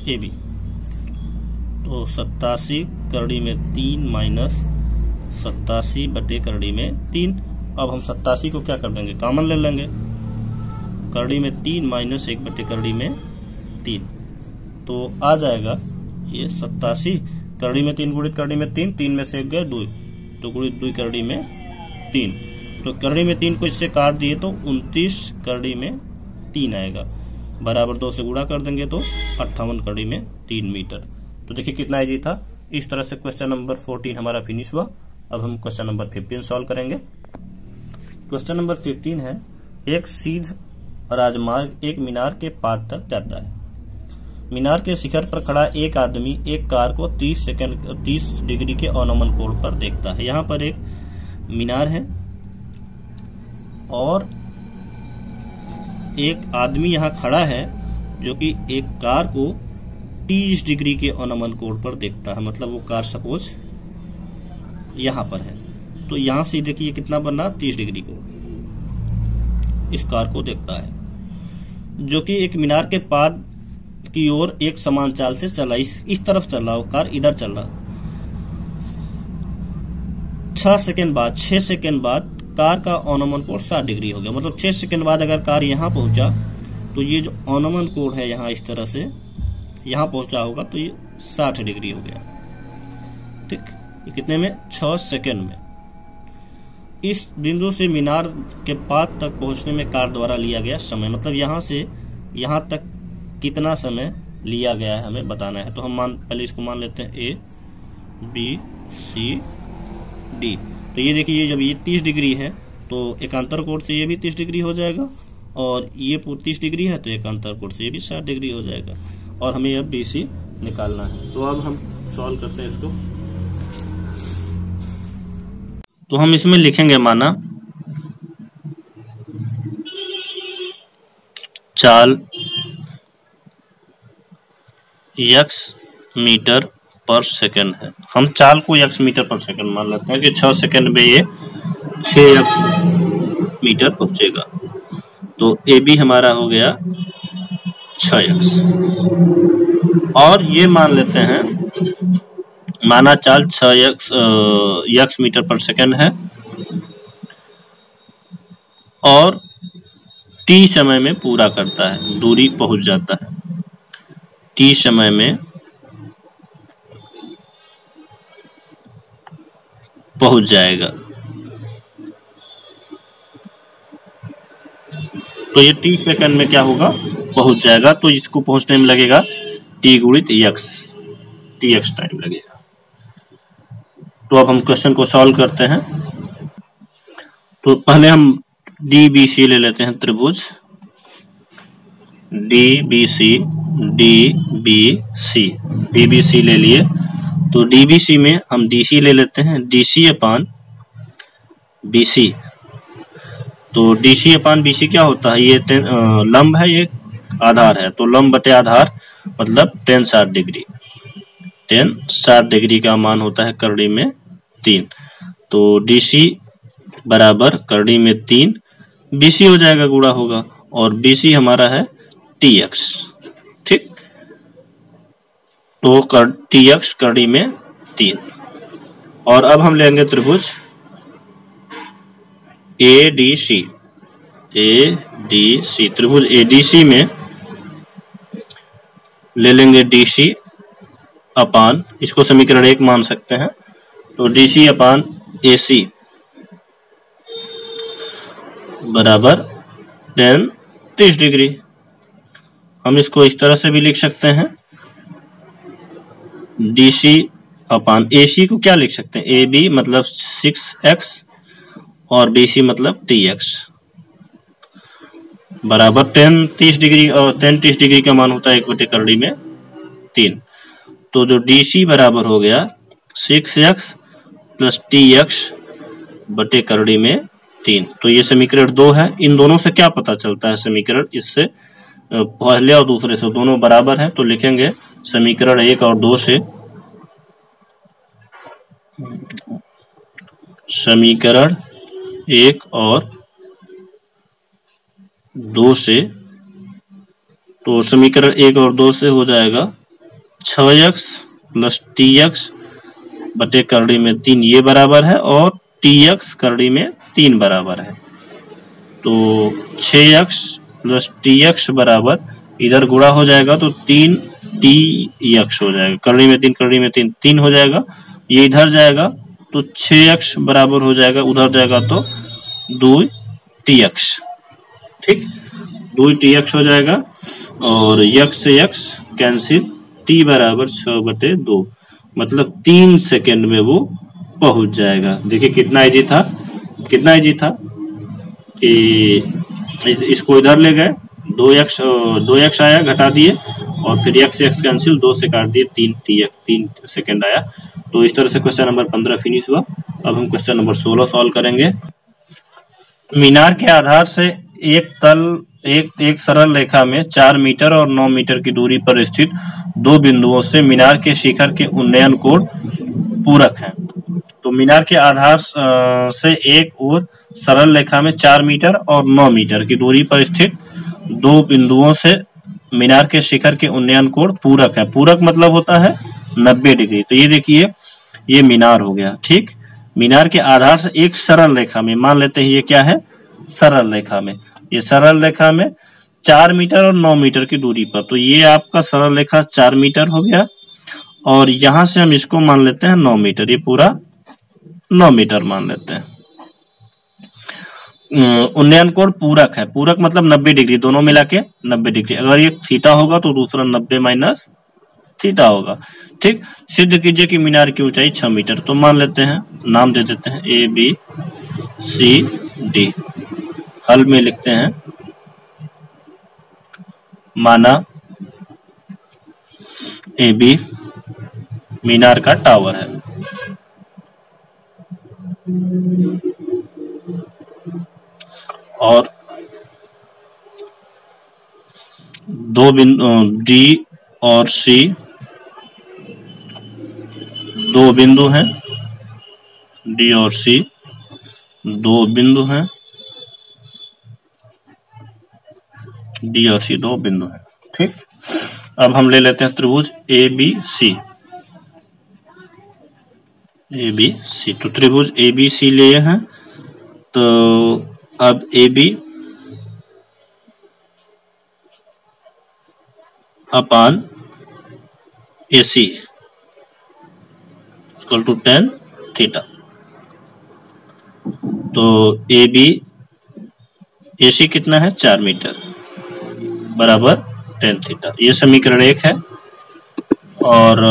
AB। तो 87 करड़ी में 3 माइनस 87 बटे करड़ी में 3। अब हम 87 को क्या कर देंगे, कॉमन ले लेंगे। करड़ी में 3 माइनस 1 बटे करड़ी में 3, तो आ जाएगा ये 87। करड़ी में 3 गुणित करड़ी में 3, 3 में से 1 गए 2, तो गुणित 2 करड़ी में 3, तो करड़ी में 3 को इससे काट दिए तो 29 करड़ी में 3 आएगा, बराबर 2 से गुणा कर देंगे तो 58 करड़ी में 3 मीटर। तो देखिए कितना इजी था। इस तरह से क्वेश्चन नंबर 14 हमारा फिनिश हुआ। अब हम क्वेश्चन नंबर 15 सॉल्व करेंगे। क्वेश्चन नंबर 15 है, एक सीध राजमार्ग एक मीनार के पाद तक जाता है। मीनार के शिखर पर खड़ा एक आदमी एक कार को 30 डिग्री के अवनमन कोण पर देखता है। यहाँ पर एक मीनार है और एक आदमी यहाँ खड़ा है जो कि एक कार को 30 डिग्री के अनमन कोण पर देखता है। मतलब वो कार सपोज यहां पर है, तो यहां से देखिए कितना बन रहा, 30 डिग्री को इस कार को देखता है, जो कि एक मीनार के पाद की ओर एक समान चाल से चला, इस तरफ चल रहा, वो कार इधर चल रहा। 6 सेकंड बाद कार का अवनमन कोण 60 डिग्री हो गया। मतलब 6 सेकंड बाद अगर कार यहां पहुंचा तो ये जो अवनमन कोण है यहां इस तरह से यहां पहुंचा होगा, तो ये 60 डिग्री हो गया। ठीक, ये कितने में, 6 सेकंड में। इस बिंदु से मीनार के पाद तक पहुंचने में कार द्वारा लिया गया समय, मतलब यहां से यहां तक कितना समय लिया गया है हमें बताना है। तो हम पहले इसको मान लेते हैं A B C D। तो ये देखिए, जब ये 30 डिग्री है तो एकांतर कोण से ये भी 30 डिग्री हो जाएगा, और ये 30 डिग्री है तो एकांतर कोण से ये भी 60 डिग्री हो जाएगा, और हमें अब BC निकालना है। तो अब हम सॉल्व करते हैं इसको। तो हम इसमें लिखेंगे, माना चाल x मीटर पर सेकंड है। हम चाल को x मीटर पर सेकंड मान लेते हैं कि 6 सेकंड में ये 6x मीटर पहुंचेगा। तो AB हमारा हो गया 6x, और ये मान लेते हैं, माना चाल 6x मीटर पर सेकंड है और T समय में पूरा करता है, दूरी पहुंच जाता है, T समय में पहुंच जाएगा। तो ये 30 सेकंड में क्या होगा, पहुंच जाएगा। तो इसको पहुंचने में लगेगा T गुणित x, TX टाइम लगेगा। तो अब हम क्वेश्चन को सॉल्व करते हैं। तो पहले हम DBC ले लेते हैं, त्रिभुज DBC ले लिए। तो DBC में हम DC ले लेते हैं, DC अपान BC। तो DC अपान BC क्या होता है, ये लंब है, ये आधार है, तो लंब बटे आधार मतलब tan 60 डिग्री। tan 60 डिग्री का मान होता है करड़ी में 3। तो DC बराबर करड़ी में 3, BC हो जाएगा, गुणा होगा, और BC हमारा है TX। ठीक, तो TX करड़ी में 3। और अब हम लेंगे त्रिभुज ADC। त्रिभुज ADC में ले लेंगे DC अपान, इसको समीकरण 1 मान सकते हैं। तो DC अपान AC बराबर tan 30 डिग्री। हम इसको इस तरह से भी लिख सकते हैं, DC अपान AC को क्या लिख सकते हैं, AB मतलब 6x और BC मतलब TX बराबर tan 30 डिग्री, और tan 30 डिग्री का मान होता है 1 बटे करड़ी में 3। तो जो DC बराबर हो गया 6x प्लस TX बटे करड़ी में 3। तो ये समीकरण 2 है। इन दोनों से क्या पता चलता है, समीकरण इससे पहले और दूसरे से दोनों बराबर है, तो लिखेंगे समीकरण 1 और 2 से, समीकरण 1 और 2 से, तो समीकरण 1 और 2 से हो जाएगा 6x प्लस TX बटे करड़ी में 3, ये बराबर है, और TX करड़ी में 3 बराबर है। तो 6x प्लस TX बराबर, इधर गुणा हो जाएगा तो 3TX हो जाएगा, करड़ी में 3 करड़ी में 3 3 हो जाएगा, ये इधर जाएगा तो 6x बराबर हो जाएगा, उधर जाएगा तो 2TX। ठीक, 2TX हो जाएगा, और x से x कैंसिल, t बराबर 6/2, मतलब 3 सेकेंड में वो पहुंच जाएगा। देखिए कितना इजी था, कितना इजी था कि इसको इधर ले गए, 2x आया, घटा दिए, और फिर x कैंसिल, 2 से काट दिए, 3 सेकेंड आया। तो इस तरह से क्वेश्चन नंबर 15 फिनिश हुआ। अब हम क्वेश्चन नंबर 16 सॉल्व करेंगे। मीनार के आधार से एक तल एक सरल रेखा में 4 मीटर और 9 मीटर की दूरी पर स्थित दो बिंदुओं से मीनार के शिखर के उन्नयन कोण पूरक हैं। तो मीनार के आधार से एक ओर सरल रेखा में 4 मीटर और 9 मीटर की दूरी पर स्थित दो बिंदुओं से मीनार के शिखर के उन्नयन कोण पूरक है। पूरक मतलब होता है 90 डिग्री। तो ये देखिए ये मीनार हो गया। ठीक, मीनार के आधार से एक सरल रेखा में, मान लेते हैं ये क्या है, सरल रेखा में, ये सरल रेखा में 4 मीटर और 9 मीटर की दूरी पर, तो ये आपका सरल रेखा 4 मीटर हो गया और यहां से हम इसको मान लेते हैं 9 मीटर, ये पूरा 9 मीटर मान लेते हैं। उन्नयन कोण पूरक है, पूरक मतलब 90 डिग्री, दोनों मिला के 90 डिग्री। अगर ये थीटा होगा तो दूसरा 90 माइनस थीटा होगा। ठीक, सिद्ध कीजिए कि मीनार की ऊंचाई 6 मीटर। तो मान लेते हैं, नाम दे देते हैं ए बी सी डी। हल में लिखते हैं, माना ए बी मीनार का टावर है, और दो बिंदु डी और सी दो बिंदु हैं, डी और सी दो बिंदु हैं, डी और सी दो बिंदु हैं। ठीक, अब हम ले लेते हैं त्रिभुज A B C. A B C, तो त्रिभुज ए बी सी लिए हैं। तो अब A B upon A C equal to tan theta. तो ए बी ए सी कितना है, 4 मीटर बराबर tan थीटा, ये समीकरण 1 है। और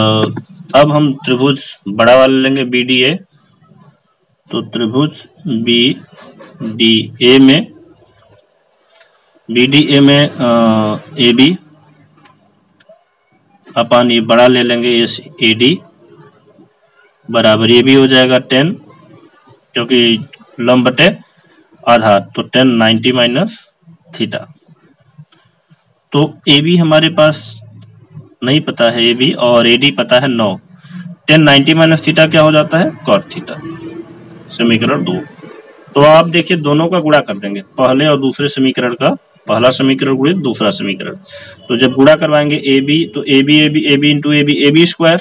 अब हम त्रिभुज बड़ा वाला लेंगे बी डी ए। तो त्रिभुज बी डी ए में, बी डी ए में ए बी अपान ये बड़ा ले लेंगे एस ए डी बराबर, ये भी हो जाएगा 10, क्योंकि लंब बटे आधार, तो 10 90 माइनस थीटा। तो ए बी हमारे पास नहीं पता है, ए बी, और ए डी पता है 9। 10 90 माइनस थीटा क्या हो जाता है, कॉट थीटा। समीकरण 2। तो आप देखिए दोनों का गुणा कर देंगे, पहले और दूसरे समीकरण का, पहला समीकरण गुणित दूसरा समीकरण। तो जब गुणा करवाएंगे ए बी, तो A B A B A B into A B square,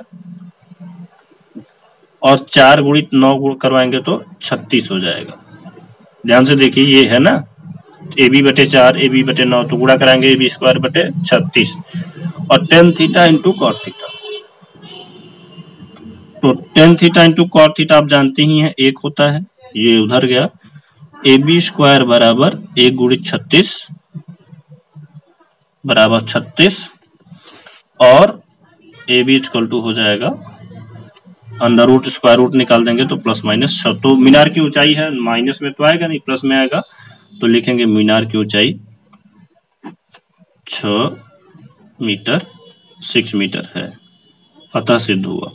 और 4 गुणित 9 गुण करवाएंगे तो 36 हो जाएगा। ध्यान से देखिए, ये है ना ए बी बटे 4 ए बी बटे 9, तो गुणा कराएंगे ए बी स्क्वायर बटे 36 और tan theta into cot theta. तो tan theta into cot theta आप जानते ही हैं 1 होता है, ये उधर गया। ए बी स्क्वायर बराबर 1 गुणित 36 बराबर 36, और ए बी इक्वल टू हो जाएगा अंडर रूट स्क्वायर रूट निकाल देंगे तो प्लस माइनस 6। तो मीनार की ऊंचाई है, माइनस में तो आएगा नहीं, प्लस में आएगा, तो लिखेंगे मीनार की ऊंचाई 6 मीटर 6 मीटर है, अतः सिद्ध हुआ।